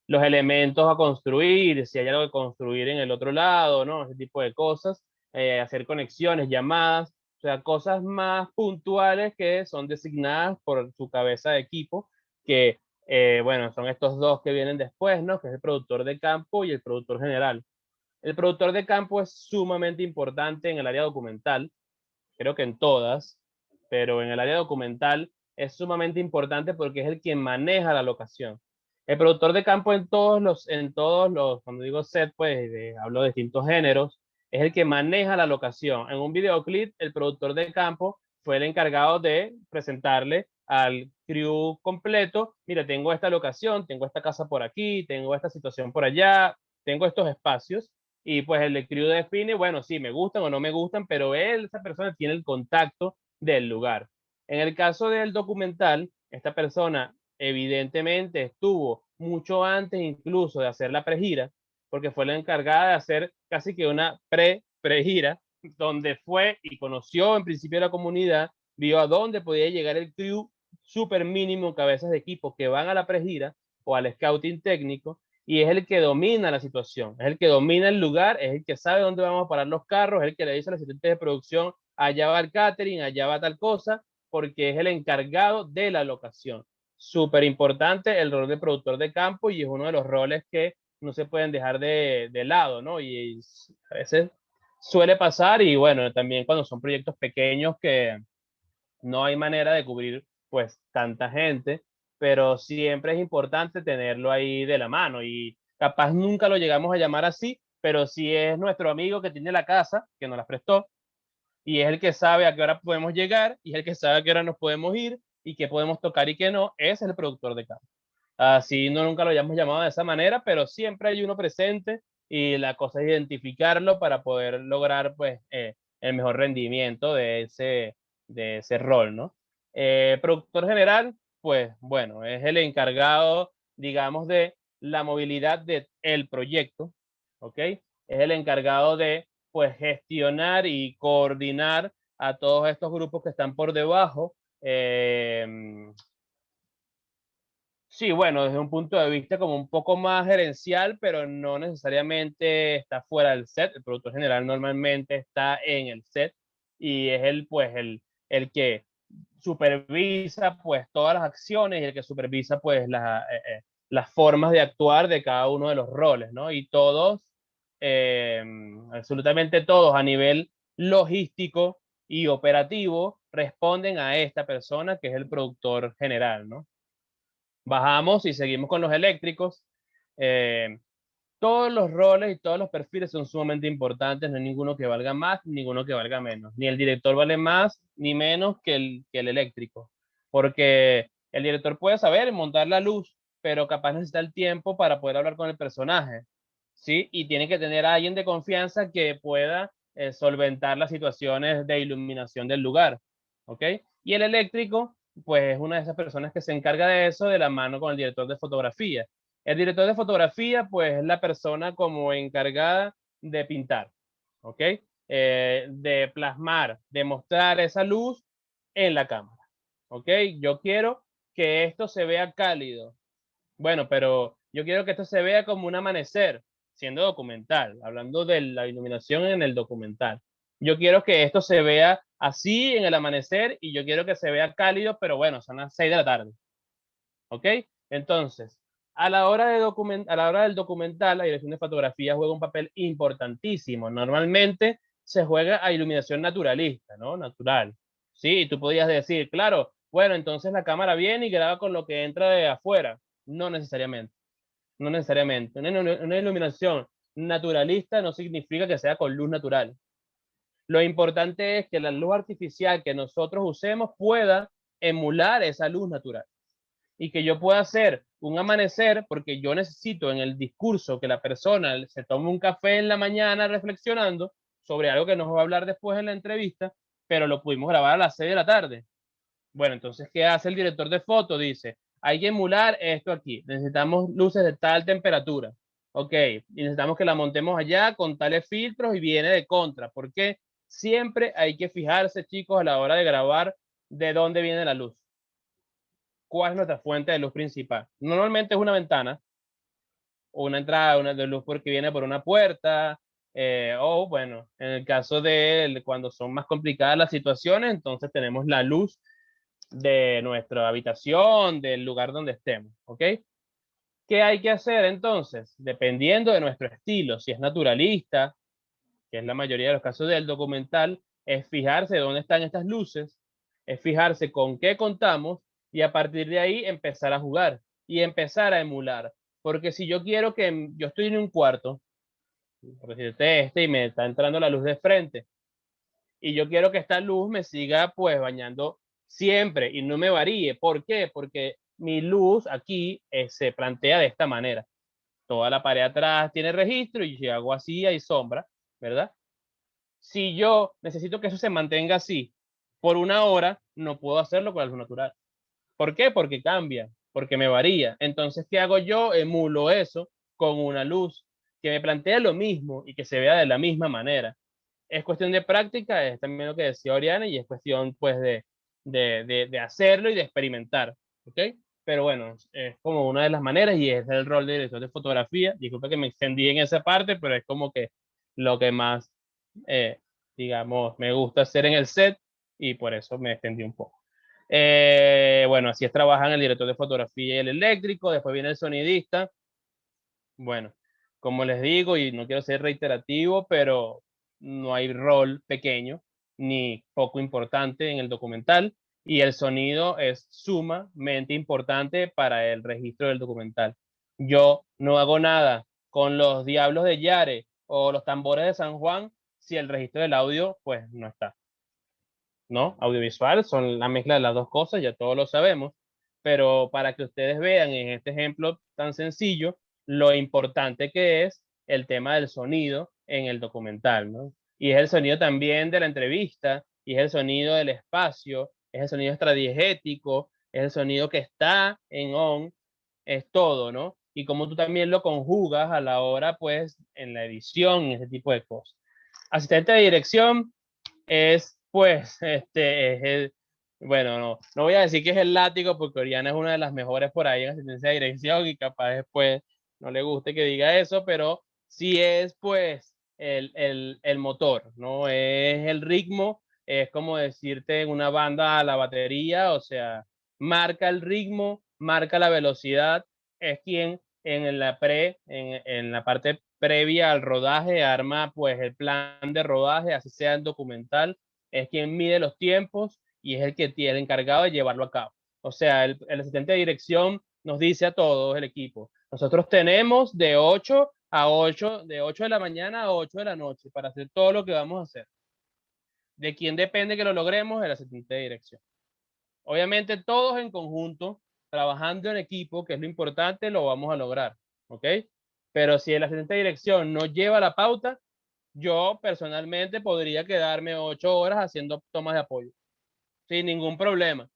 los elementos a construir, si hay algo que construir en el otro lado, ¿no? Ese tipo de cosas, hacer conexiones, llamadas, o sea, cosas más puntuales que son designadas por su cabeza de equipo, que, bueno, son estos dos que vienen después, ¿no? Que es el productor de campo y el productor general. El productor de campo es sumamente importante en el área documental, creo que en todas, pero en el área documental es sumamente importante porque es el quien maneja la locación. El productor de campo en todos los, cuando digo set, pues hablo de distintos géneros, es el que maneja la locación. En un videoclip, el productor de campo fue el encargado de presentarle al crew completo, mira, tengo esta locación, tengo esta casa por aquí, tengo esta situación por allá, tengo estos espacios, y pues el crew define, bueno, sí, me gustan o no me gustan, pero esa persona tiene el contacto del lugar. En el caso del documental, esta persona evidentemente estuvo mucho antes incluso de hacer la pregira, porque fue la encargada de hacer casi que una pregira, donde fue y conoció en principio la comunidad, vio a dónde podía llegar el crew súper mínimo, cabezas de equipo que van a la pregira o al scouting técnico, y es el que domina la situación, es el que domina el lugar, es el que sabe dónde vamos a parar los carros, es el que le dice al asistente de producción, allá va el catering, allá va tal cosa, porque es el encargado de la locación. Súper importante el rol de productor de campo y es uno de los roles que no se pueden dejar de lado, ¿no? Y a veces suele pasar y bueno, también cuando son proyectos pequeños No hay manera de cubrir pues tanta gente, pero siempre es importante tenerlo ahí de la mano y capaz nunca lo llegamos a llamar así, pero si es nuestro amigo que tiene la casa, que nos la prestó, y es el que sabe a qué hora podemos llegar, y es el que sabe a qué hora nos podemos ir, y qué podemos tocar y qué no, es el productor de cámara. Así no nunca lo hayamos llamado de esa manera, pero siempre hay uno presente y la cosa es identificarlo para poder lograr pues el mejor rendimiento de ese rol, ¿no? Productor general, pues bueno, es el encargado, digamos, de la movilidad del proyecto, ¿ok? Es el encargado de pues gestionar y coordinar a todos estos grupos que están por debajo. Sí, bueno, desde un punto de vista como un poco más gerencial, pero no necesariamente está fuera del set. El productor general normalmente está en el set y es pues, el que supervisa, pues, todas las acciones y el que supervisa, pues, las formas de actuar de cada uno de los roles, ¿no? Y todos, eh, absolutamente todos a nivel logístico y operativo responden a esta persona que es el productor general, ¿no? Bajamos y seguimos con los eléctricos. Eh, todos los roles y todos los perfiles son sumamente importantes, no hay ninguno que valga más, ninguno que valga menos. Ni el director vale más ni menos que el eléctrico, porque el director puede saber montar la luz, pero capaz necesita el tiempo para poder hablar con el personaje, ¿sí? Y tiene que tener a alguien de confianza que pueda solventar las situaciones de iluminación del lugar, ¿ok? Y el eléctrico, pues es una de esas personas que se encarga de eso de la mano con el director de fotografía. El director de fotografía, pues es la persona como encargada de pintar, ¿ok? De plasmar, de mostrar esa luz en la cámara, ¿ok? Yo quiero que esto se vea cálido. Bueno, pero yo quiero que esto se vea como un amanecer, siendo documental, hablando de la iluminación en el documental. Yo quiero que esto se vea así en el amanecer y yo quiero que se vea cálido, pero bueno, son las 6 de la tarde. ¿Ok? Entonces, a la hora del documental, la dirección de fotografía juega un papel importantísimo. Normalmente se juega a iluminación naturalista, ¿no? Natural. Sí, tú podías decir, claro, bueno, entonces la cámara viene y graba con lo que entra de afuera. No necesariamente. No necesariamente. Una iluminación naturalista no significa que sea con luz natural. Lo importante es que la luz artificial que nosotros usemos pueda emular esa luz natural y que yo pueda hacer un amanecer, porque yo necesito en el discurso que la persona se tome un café en la mañana reflexionando sobre algo que nos va a hablar después en la entrevista, pero lo pudimos grabar a las 6 de la tarde. Bueno, entonces, ¿qué hace el director de foto? Dice, hay que emular esto aquí, necesitamos luces de tal temperatura, ok, y necesitamos que la montemos allá con tales filtros y viene de contra, porque siempre hay que fijarse, chicos, a la hora de grabar de dónde viene la luz. ¿Cuál es nuestra fuente de luz principal? Normalmente es una ventana o una entrada una de luz porque viene por una puerta, o bueno, en el caso de cuando son más complicadas las situaciones, entonces tenemos la luz de nuestra habitación, del lugar donde estemos, ¿ok? ¿Qué hay que hacer entonces? Dependiendo de nuestro estilo, si es naturalista, que es la mayoría de los casos del documental, es fijarse dónde están estas luces, es fijarse con qué contamos y a partir de ahí empezar a jugar y empezar a emular. Porque si yo quiero que yo estoy en un cuarto, por decirte y me está entrando la luz de frente, y yo quiero que esta luz me siga pues bañando siempre y no me varíe. ¿Por qué? Porque mi luz aquí se plantea de esta manera. Toda la pared atrás tiene registro y si hago así hay sombra, ¿verdad? Si yo necesito que eso se mantenga así por una hora, no puedo hacerlo con la luz natural. ¿Por qué? Porque cambia, porque me varía. Entonces, ¿qué hago yo? Emulo eso con una luz que me plantea lo mismo y que se vea de la misma manera. Es cuestión de práctica, es también lo que decía Oriana, y es cuestión pues de hacerlo y de experimentar, ¿ok? Pero bueno, es como una de las maneras y es el rol de director de fotografía. Disculpa que me extendí en esa parte, pero es como que lo que más eh, digamos, me gusta hacer en el set y por eso me extendí un poco. Bueno, así es, trabajan el director de fotografía y el eléctrico, después viene el sonidista. Bueno, como les digo, y no quiero ser reiterativo, pero no hay rol pequeño ni poco importante en el documental. y el sonido es sumamente importante para el registro del documental. Yo no hago nada con los Diablos de Yare o los Tambores de San Juan si el registro del audio pues no está, ¿no? Audiovisual son la mezcla de las dos cosas, ya todos lo sabemos, pero para que ustedes vean en este ejemplo tan sencillo lo importante que es el tema del sonido en el documental, ¿no? Y es el sonido también de la entrevista, y es el sonido del espacio, es el sonido extradiegético, es el sonido que está en on, es todo, ¿no? Y como tú también lo conjugas a la hora, pues, en la edición y ese tipo de cosas. Asistente de dirección es, pues, bueno, no voy a decir que es el látigo porque Oriana es una de las mejores por ahí en asistencia de dirección y capaz después no le guste que diga eso, pero sí es, pues, el motor, ¿no? Es el ritmo, es como decirte en una banda la batería, o sea, marca el ritmo, marca la velocidad, es quien en la parte previa al rodaje arma pues el plan de rodaje, así sea en documental, es quien mide los tiempos y es el que tiene el encargado de llevarlo a cabo. O sea, el asistente de dirección nos dice a todos el equipo, nosotros tenemos de 8 a 8, de 8 de la mañana a 8 de la noche para hacer todo lo que vamos a hacer. ¿De quién depende que lo logremos? El asistente de dirección. Obviamente todos en conjunto, trabajando en equipo, que es lo importante, lo vamos a lograr, ¿ok? Pero si el asistente de dirección no lleva la pauta, yo personalmente podría quedarme 8 horas haciendo tomas de apoyo, sin ningún problema,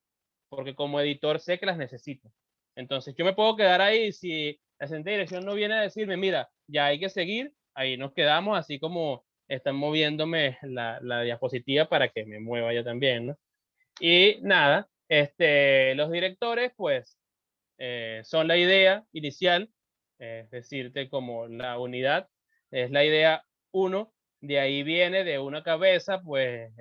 porque como editor sé que las necesito. Entonces yo me puedo quedar ahí si el asistente de dirección no viene a decirme, mira, ya hay que seguir, ahí nos quedamos, así como están moviéndome la diapositiva para que me mueva yo también, ¿no? Y nada, los directores, pues, son la idea inicial, es decirte, como la unidad, es la idea uno, de ahí viene de una cabeza, pues,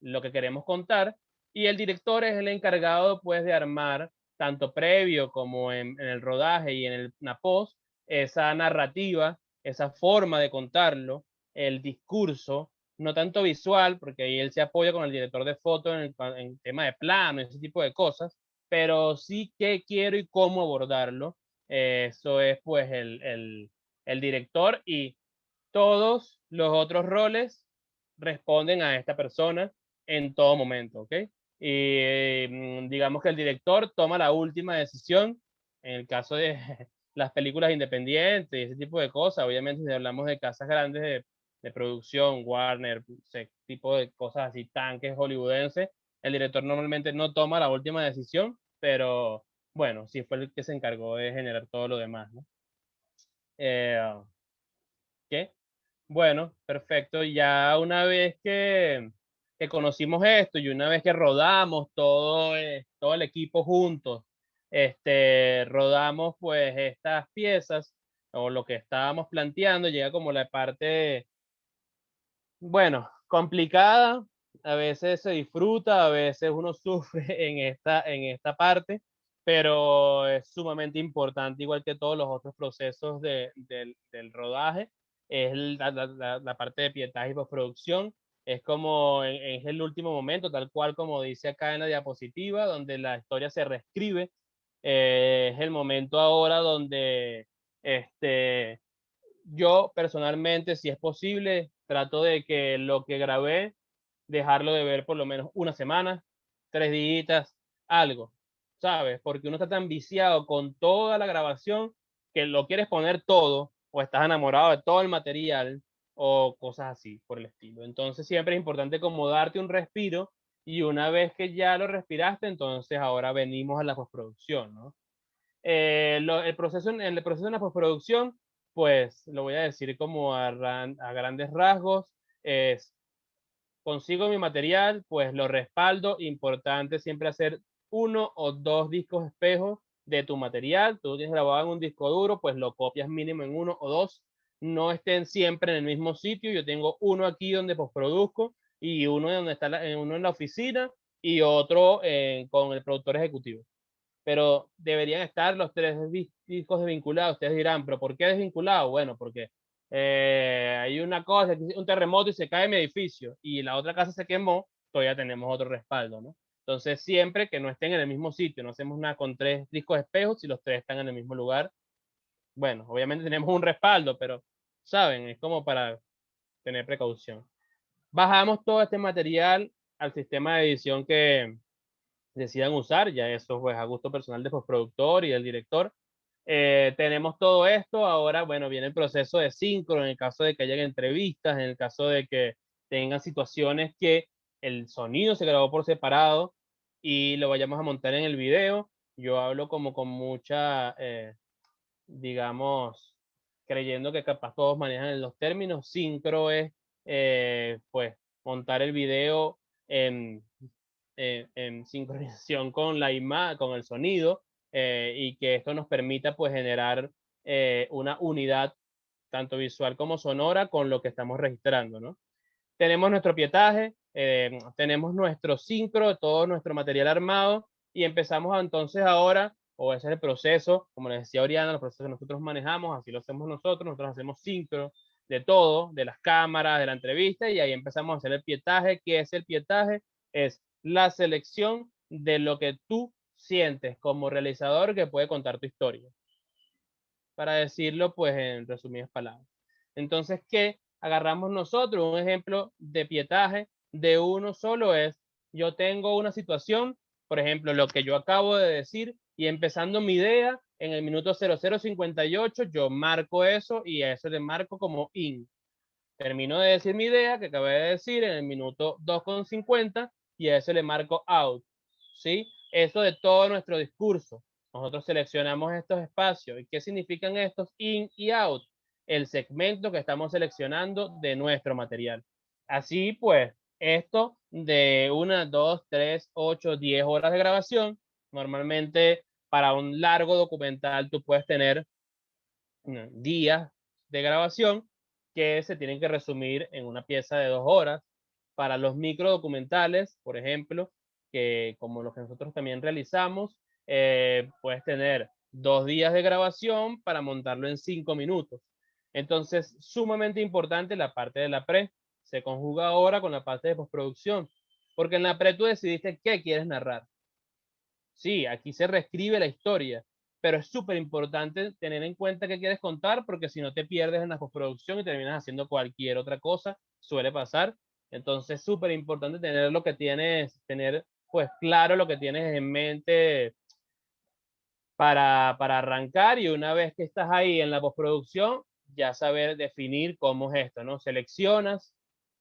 lo que queremos contar, y el director es el encargado, pues, de armar, tanto previo como en el rodaje y en la post, esa narrativa, esa forma de contarlo, el discurso, no tanto visual, porque ahí él se apoya con el director de foto en tema de plano, ese tipo de cosas, pero sí qué quiero y cómo abordarlo. Eso es pues el director y todos los otros roles responden a esta persona en todo momento, ¿ok? Y digamos que el director toma la última decisión en el caso de las películas independientes y ese tipo de cosas. Obviamente si hablamos de casas grandes de producción, Warner, ese tipo de cosas así, tanques hollywoodenses, el director normalmente no toma la última decisión, pero bueno, sí fue el que se encargó de generar todo lo demás, ¿no? ¿Qué? Bueno, perfecto. Ya una vez que conocimos esto y una vez que rodamos todo el equipo juntos, rodamos pues estas piezas o lo que estábamos planteando, llega como la parte, bueno, complicada, a veces se disfruta, a veces uno sufre en esta parte, pero es sumamente importante, igual que todos los otros procesos del rodaje, es la parte de pietaje y postproducción, es como, es el último momento, tal cual como dice acá en la diapositiva, donde la historia se reescribe, es el momento ahora donde, yo personalmente, si es posible, trato de que lo que grabé, dejarlo de ver por lo menos una semana, 3 días, algo, ¿sabes? Porque uno está tan viciado con toda la grabación que lo quieres poner todo, o estás enamorado de todo el material, o cosas así por el estilo. Entonces siempre es importante como darte un respiro, y una vez que ya lo respiraste, entonces ahora venimos a la postproducción, ¿no? En el proceso de la postproducción, pues lo voy a decir como a grandes rasgos, es consigo mi material, pues lo respaldo, importante siempre hacer 1 o 2 discos espejos de tu material, tú tienes grabado en un disco duro, pues lo copias mínimo en 1 o 2, no estén siempre en el mismo sitio, yo tengo uno aquí donde postproduzco y uno donde está uno en la oficina y otro con el productor ejecutivo, pero deberían estar los 3 discos desvinculados. Ustedes dirán, ¿pero por qué desvinculado? Bueno, porque hay una cosa, un terremoto y se cae mi edificio y la otra casa se quemó, todavía tenemos otro respaldo, ¿no? Entonces, siempre que no estén en el mismo sitio, no hacemos nada con 3 discos espejos si los 3 están en el mismo lugar. Bueno, obviamente tenemos un respaldo, pero, ¿saben? Es como para tener precaución. Bajamos todo este material al sistema de edición que decidan usar, ya eso pues a gusto personal del postproductor y del director. Tenemos todo esto, ahora bueno, viene el proceso de sincro en el caso de que hayan entrevistas, en el caso de que tengan situaciones que el sonido se grabó por separado y lo vayamos a montar en el video. Yo hablo como con mucha, digamos, creyendo que capaz todos manejan los términos. Sincro es, pues, montar el video en sincronización con la imagen, con el sonido, y que esto nos permita pues generar una unidad tanto visual como sonora con lo que estamos registrando, ¿no? Tenemos nuestro pietaje, tenemos nuestro sincro, todo nuestro material armado y empezamos entonces ahora, o ese es el proceso, como les decía Oriana, los procesos que nosotros manejamos, así lo hacemos nosotros hacemos sincro de todo, de las cámaras, de la entrevista y ahí empezamos a hacer el pietaje. ¿Qué es el pietaje? Es la selección de lo que tú sientes como realizador que puede contar tu historia. Para decirlo, pues, en resumidas palabras. Entonces, ¿qué agarramos nosotros? Un ejemplo de pietaje de uno solo es, yo tengo una situación, por ejemplo, lo que yo acabo de decir, y empezando mi idea, en el minuto 0058, yo marco eso y a eso le marco como in. Termino de decir mi idea que acabé de decir en el minuto 2:50 y a eso le marco out, ¿sí? Eso de todo nuestro discurso. Nosotros seleccionamos estos espacios. ¿Y qué significan estos in y out? El segmento que estamos seleccionando de nuestro material. Así pues, esto de 1, 2, 3, 8, 10 horas de grabación, normalmente para un largo documental tú puedes tener días de grabación que se tienen que resumir en una pieza de 2 horas. Para los micro documentales, por ejemplo, que como los que nosotros también realizamos, puedes tener 2 días de grabación para montarlo en 5 minutos. Entonces, sumamente importante la parte de la pre. Se conjuga ahora con la parte de postproducción, porque en la pre tú decidiste qué quieres narrar. Sí, aquí se reescribe la historia, pero es súper importante tener en cuenta qué quieres contar, porque si no te pierdes en la postproducción y terminas haciendo cualquier otra cosa, suele pasar. Entonces, súper importante tener lo que tienes, tener pues claro lo que tienes en mente para arrancar, y una vez que estás ahí en la postproducción, ya saber definir cómo es esto, ¿no? Seleccionas,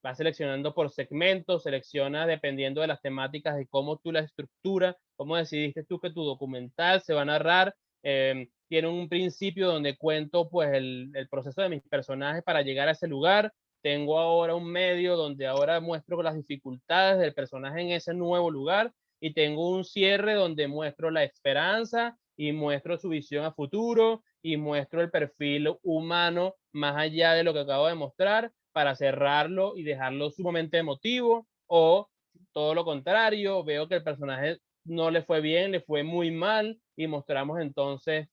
vas seleccionando por segmentos, seleccionas dependiendo de las temáticas de cómo tú la estructuras, cómo decidiste tú que tu documental se va a narrar. Tiene un principio donde cuento pues el proceso de mis personajes para llegar a ese lugar. Tengo ahora un medio donde ahora muestro las dificultades del personaje en ese nuevo lugar, y tengo un cierre donde muestro la esperanza y muestro su visión a futuro y muestro el perfil humano más allá de lo que acabo de mostrar para cerrarlo y dejarlo sumamente emotivo. O todo lo contrario, veo que el personaje no le fue bien, le fue muy mal, y mostramos entonces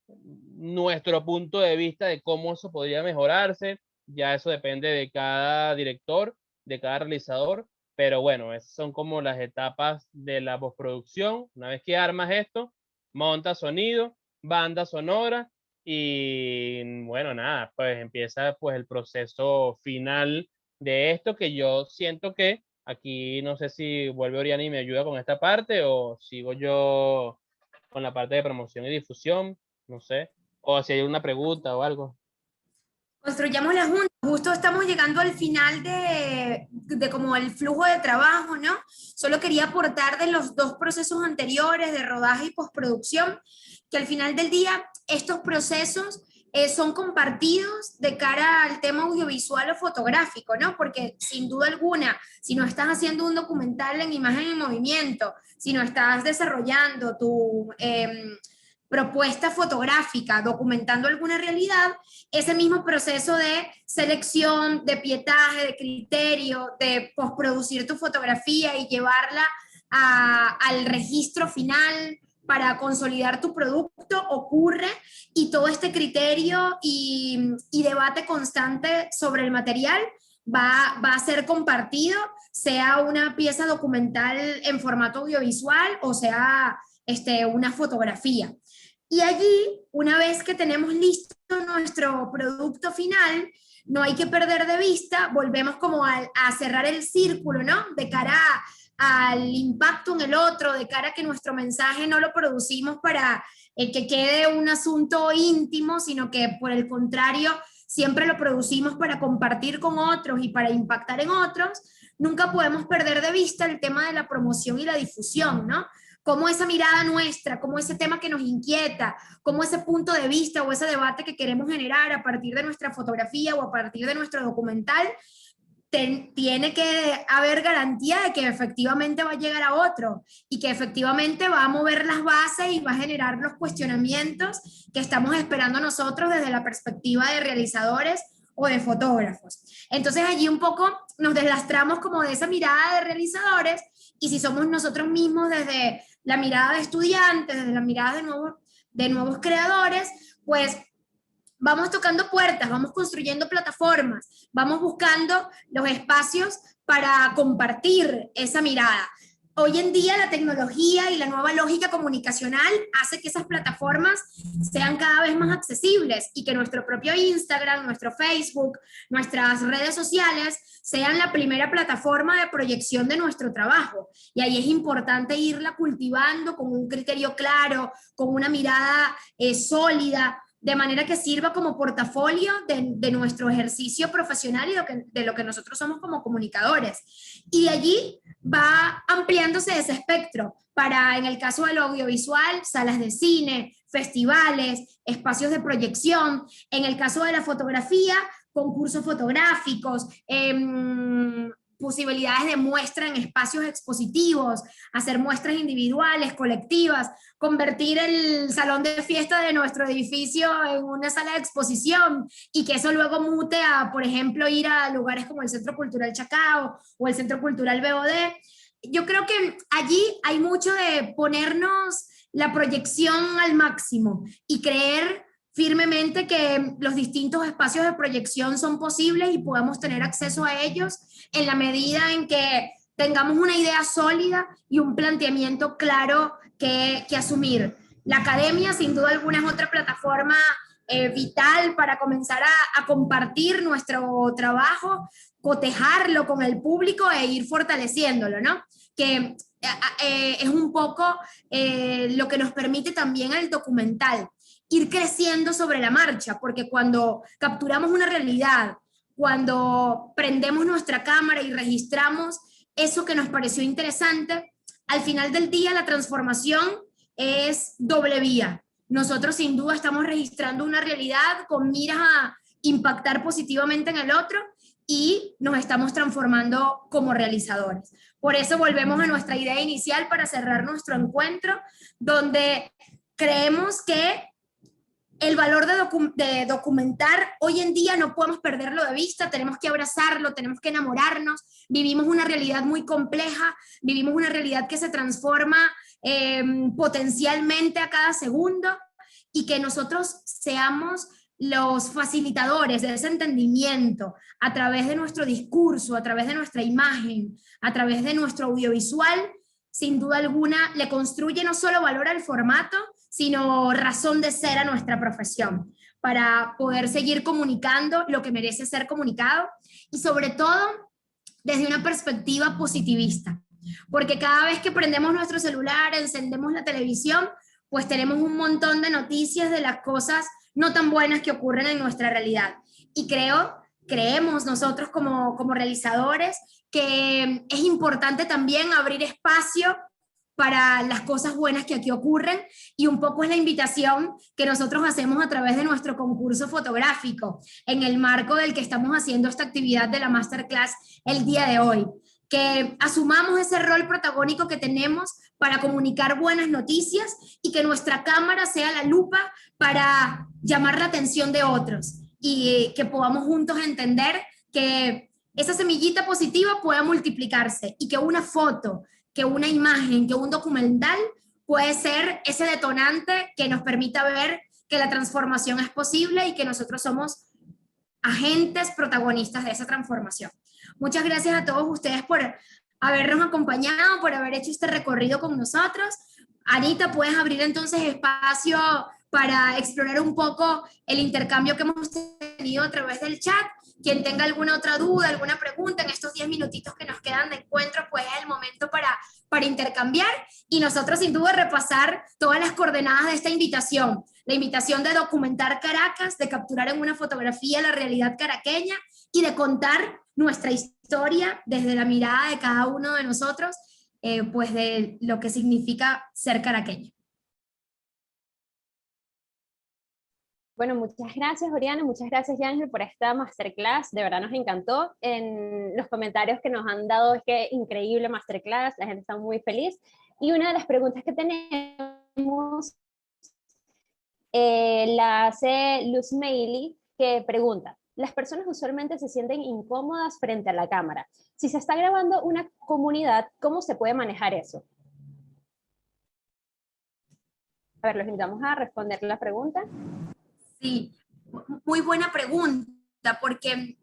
nuestro punto de vista de cómo eso podría mejorarse. Ya eso depende de cada director, de cada realizador, pero bueno, esas son como las etapas de la postproducción. Una vez que armas esto, montas sonido, banda sonora, y bueno, nada, pues empieza pues el proceso final de esto, que yo siento que aquí no sé si vuelve Oriana y me ayuda con esta parte o sigo yo con la parte de promoción y difusión, no sé, o si hay una pregunta o algo. Construyamos la junta. Justo estamos llegando al final de como el flujo de trabajo, ¿no? Solo quería aportar de los 2 procesos anteriores de rodaje y postproducción, que al final del día estos procesos son compartidos de cara al tema audiovisual o fotográfico, ¿no? Porque sin duda alguna, si no estás haciendo un documental en imagen en movimiento, si no estás desarrollando tu propuesta fotográfica, documentando alguna realidad, ese mismo proceso de selección, de pietaje, de criterio, de postproducir tu fotografía y llevarla al registro final para consolidar tu producto ocurre, y todo este criterio y debate constante sobre el material va a ser compartido, sea una pieza documental en formato audiovisual o sea una fotografía. Y allí, una vez que tenemos listo nuestro producto final, no hay que perder de vista, volvemos como a cerrar el círculo, ¿no? De cara al impacto en el otro, de cara a que nuestro mensaje no lo producimos para que quede un asunto íntimo, sino que por el contrario, siempre lo producimos para compartir con otros y para impactar en otros. Nunca podemos perder de vista el tema de la promoción y la difusión, ¿no? Cómo esa mirada nuestra, cómo ese tema que nos inquieta, cómo ese punto de vista o ese debate que queremos generar a partir de nuestra fotografía o a partir de nuestro documental, tiene que haber garantía de que efectivamente va a llegar a otro y que efectivamente va a mover las bases y va a generar los cuestionamientos que estamos esperando nosotros desde la perspectiva de realizadores o de fotógrafos. Entonces allí un poco nos deslastramos como de esa mirada de realizadores, y si somos nosotros mismos desde la mirada de estudiantes, desde la mirada de nuevos creadores, pues vamos tocando puertas, vamos construyendo plataformas, vamos buscando los espacios para compartir esa mirada. Hoy en día la tecnología y la nueva lógica comunicacional hace que esas plataformas sean cada vez más accesibles y que nuestro propio Instagram, nuestro Facebook, nuestras redes sociales sean la primera plataforma de proyección de nuestro trabajo. Y ahí es importante irla cultivando con un criterio claro, con una mirada sólida, de manera que sirva como portafolio de nuestro ejercicio profesional y de lo que nosotros somos como comunicadores. Y de allí va ampliándose ese espectro para, en el caso del audiovisual, salas de cine, festivales, espacios de proyección. En el caso de la fotografía, concursos fotográficos, posibilidades de muestra en espacios expositivos, hacer muestras individuales, colectivas, convertir el salón de fiesta de nuestro edificio en una sala de exposición y que eso luego mute a, por ejemplo, ir a lugares como el Centro Cultural Chacao o el Centro Cultural BOD. Yo creo que allí hay mucho de ponernos la proyección al máximo y creer firmemente que los distintos espacios de proyección son posibles y podamos tener acceso a ellos en la medida en que tengamos una idea sólida y un planteamiento claro que asumir. La academia, sin duda alguna, es otra plataforma vital para comenzar a compartir nuestro trabajo, cotejarlo con el público e ir fortaleciéndolo, ¿no? Que es un poco lo que nos permite también el documental, ir creciendo sobre la marcha, porque cuando capturamos una realidad, cuando prendemos nuestra cámara y registramos eso que nos pareció interesante, al final del día la transformación es doble vía. Nosotros sin duda estamos registrando una realidad con miras a impactar positivamente en el otro y nos estamos transformando como realizadores. Por eso volvemos a nuestra idea inicial para cerrar nuestro encuentro, donde creemos que el valor de documentar hoy en día no podemos perderlo de vista, tenemos que abrazarlo, tenemos que enamorarnos, vivimos una realidad muy compleja, vivimos una realidad que se transforma potencialmente a cada segundo, y que nosotros seamos los facilitadores de ese entendimiento a través de nuestro discurso, a través de nuestra imagen, a través de nuestro audiovisual, sin duda alguna le construye no solo valor al formato, sino razón de ser a nuestra profesión, para poder seguir comunicando lo que merece ser comunicado y sobre todo desde una perspectiva positivista, porque cada vez que prendemos nuestro celular, encendemos la televisión, pues tenemos un montón de noticias de las cosas no tan buenas que ocurren en nuestra realidad. Y creemos nosotros como realizadores que es importante también abrir espacio para las cosas buenas que aquí ocurren, y un poco es la invitación que nosotros hacemos a través de nuestro concurso fotográfico, en el marco del que estamos haciendo esta actividad de la Masterclass el día de hoy, que asumamos ese rol protagónico que tenemos para comunicar buenas noticias y que nuestra cámara sea la lupa para llamar la atención de otros y que podamos juntos entender que esa semillita positiva pueda multiplicarse y que una foto, que una imagen, que un documental puede ser ese detonante que nos permita ver que la transformación es posible y que nosotros somos agentes protagonistas de esa transformación. Muchas gracias a todos ustedes por habernos acompañado, por haber hecho este recorrido con nosotros. Anita, puedes abrir entonces espacio para explorar un poco el intercambio que hemos tenido a través del chat. Quien tenga alguna otra duda, alguna pregunta en estos 10 minutitos que nos quedan de encuentro, pues es el momento para intercambiar, y nosotros sin duda repasar todas las coordenadas de esta invitación. La invitación de documentar Caracas, de capturar en una fotografía la realidad caraqueña y de contar nuestra historia desde la mirada de cada uno de nosotros, pues de lo que significa ser caraqueño. Bueno, muchas gracias, Oriana, muchas gracias, Yángel, por esta masterclass. De verdad nos encantó. En los comentarios que nos han dado es que increíble masterclass, la gente está muy feliz. Y una de las preguntas que tenemos la hace Luz Meili, que pregunta: las personas usualmente se sienten incómodas frente a la cámara. Si se está grabando una comunidad, ¿cómo se puede manejar eso? A ver, los invitamos a responder la pregunta. Sí, muy buena pregunta, porque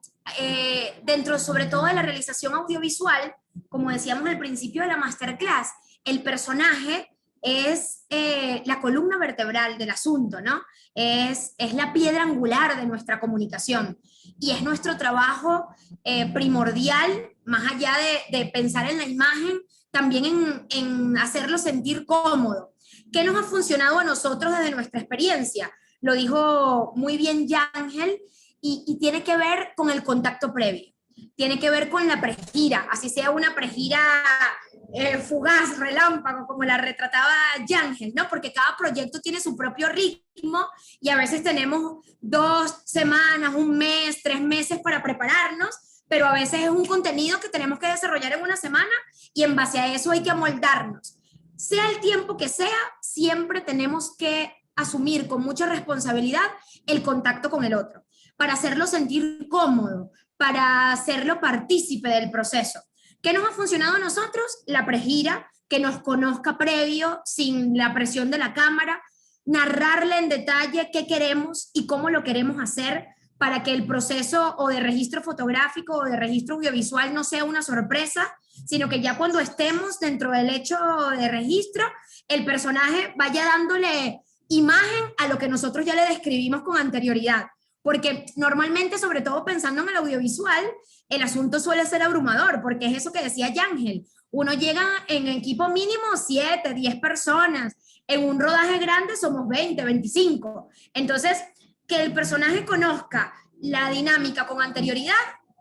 dentro sobre todo de la realización audiovisual, como decíamos al principio de la masterclass, el personaje es la columna vertebral del asunto, ¿no? Es la piedra angular de nuestra comunicación, y es nuestro trabajo primordial, más allá de pensar en la imagen, también en hacerlo sentir cómodo. ¿Qué nos ha funcionado a nosotros desde nuestra experiencia? Lo dijo muy bien Yángel, y tiene que ver con el contacto previo, tiene que ver con la pregira, así sea una pregira fugaz, relámpago, como la retrataba Yángel, ¿no? Porque cada proyecto tiene su propio ritmo, y a veces tenemos 2 semanas, 1 mes, 3 meses para prepararnos, pero a veces es un contenido que tenemos que desarrollar en 1 semana, y en base a eso hay que amoldarnos. Sea el tiempo que sea, siempre tenemos que asumir con mucha responsabilidad el contacto con el otro, para hacerlo sentir cómodo, para hacerlo partícipe del proceso. ¿Qué nos ha funcionado a nosotros? La pregira, que nos conozca previo, sin la presión de la cámara, narrarle en detalle qué queremos y cómo lo queremos hacer, para que el proceso o de registro fotográfico o de registro audiovisual no sea una sorpresa, sino que ya cuando estemos dentro del hecho de registro, el personaje vaya dándole imagen a lo que nosotros ya le describimos con anterioridad. Porque normalmente, sobre todo pensando en el audiovisual, el asunto suele ser abrumador, porque es eso que decía Yángel. Uno llega en equipo mínimo 7, 10 personas. En un rodaje grande somos 20, 25. Entonces, que el personaje conozca la dinámica con anterioridad,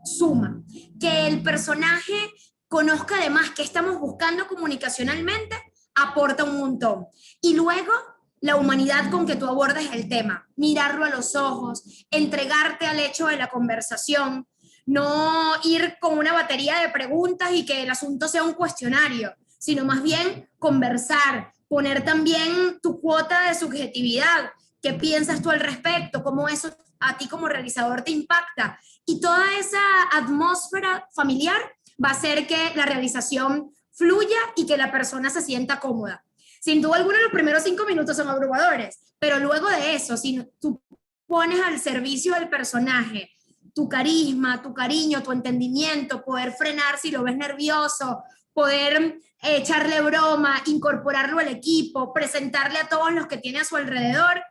suma. Que el personaje conozca además qué estamos buscando comunicacionalmente, aporta un montón. Y luego, la humanidad con que tú abordes el tema, mirarlo a los ojos, entregarte al hecho de la conversación, no ir con una batería de preguntas y que el asunto sea un cuestionario, sino más bien conversar, poner también tu cuota de subjetividad, qué piensas tú al respecto, cómo eso a ti como realizador te impacta, y toda esa atmósfera familiar va a hacer que la realización fluya y que la persona se sienta cómoda. Sin duda alguna, los primeros 5 minutos son abrumadores, pero luego de eso, si tú pones al servicio del personaje tu carisma, tu cariño, tu entendimiento, poder frenar si lo ves nervioso, poder echarle broma, incorporarlo al equipo, presentarle a todos los que tiene a su alrededor,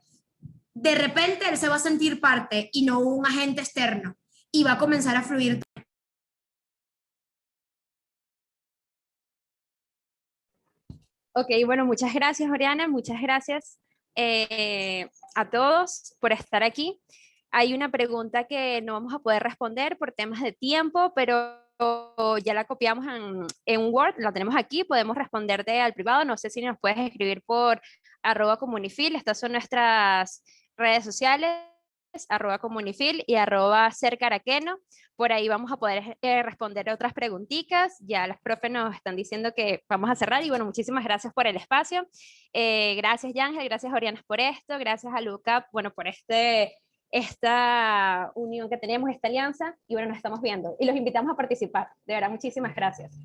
de repente él se va a sentir parte y no un agente externo, y va a comenzar a fluir. Ok, bueno, muchas gracias, Oriana, muchas gracias a todos por estar aquí. Hay una pregunta que no vamos a poder responder por temas de tiempo, pero ya la copiamos en Word, la tenemos aquí, podemos responderte al privado. No sé si nos puedes escribir por @comunifil, estas son nuestras redes sociales, @comunifil y @sercaraqueno. Por ahí vamos a poder responder otras preguntitas. Ya los profes nos están diciendo que vamos a cerrar, y bueno, muchísimas gracias por el espacio. Gracias, Yángel, gracias, Oriana, por esto, gracias a Lucap, bueno, por esta unión que tenemos, esta alianza, y bueno, nos estamos viendo y los invitamos a participar. De verdad, muchísimas gracias.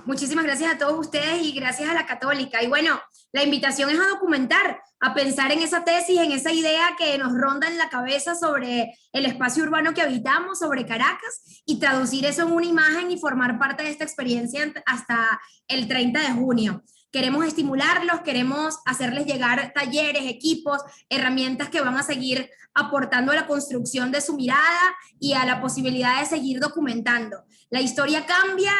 Muchísimas gracias a todos ustedes y gracias a la Católica. Y bueno, La invitación es a documentar, a pensar en esa tesis, en esa idea que nos ronda en la cabeza sobre el espacio urbano que habitamos, sobre Caracas, y traducir eso en una imagen y formar parte de esta experiencia hasta el 30 de junio. Queremos estimularlos, queremos hacerles llegar talleres, equipos, herramientas que van a seguir aportando a la construcción de su mirada y a la posibilidad de seguir documentando. La historia cambia,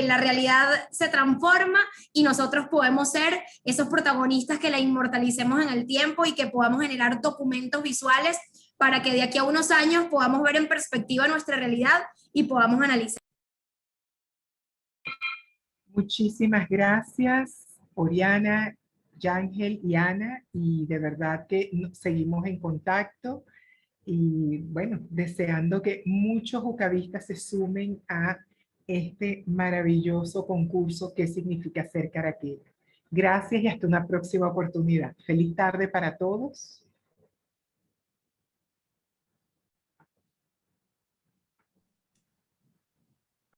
la realidad se transforma y nosotros podemos ser esos protagonistas que la inmortalicemos en el tiempo y que podamos generar documentos visuales para que de aquí a unos años podamos ver en perspectiva nuestra realidad y podamos analizar. Muchísimas gracias, Oriana, Yángel y Ana, y de verdad que seguimos en contacto y bueno, deseando que muchos jucavistas se sumen a este maravilloso concurso que significa ser caraqueño. Gracias y hasta una próxima oportunidad. Feliz tarde para todos.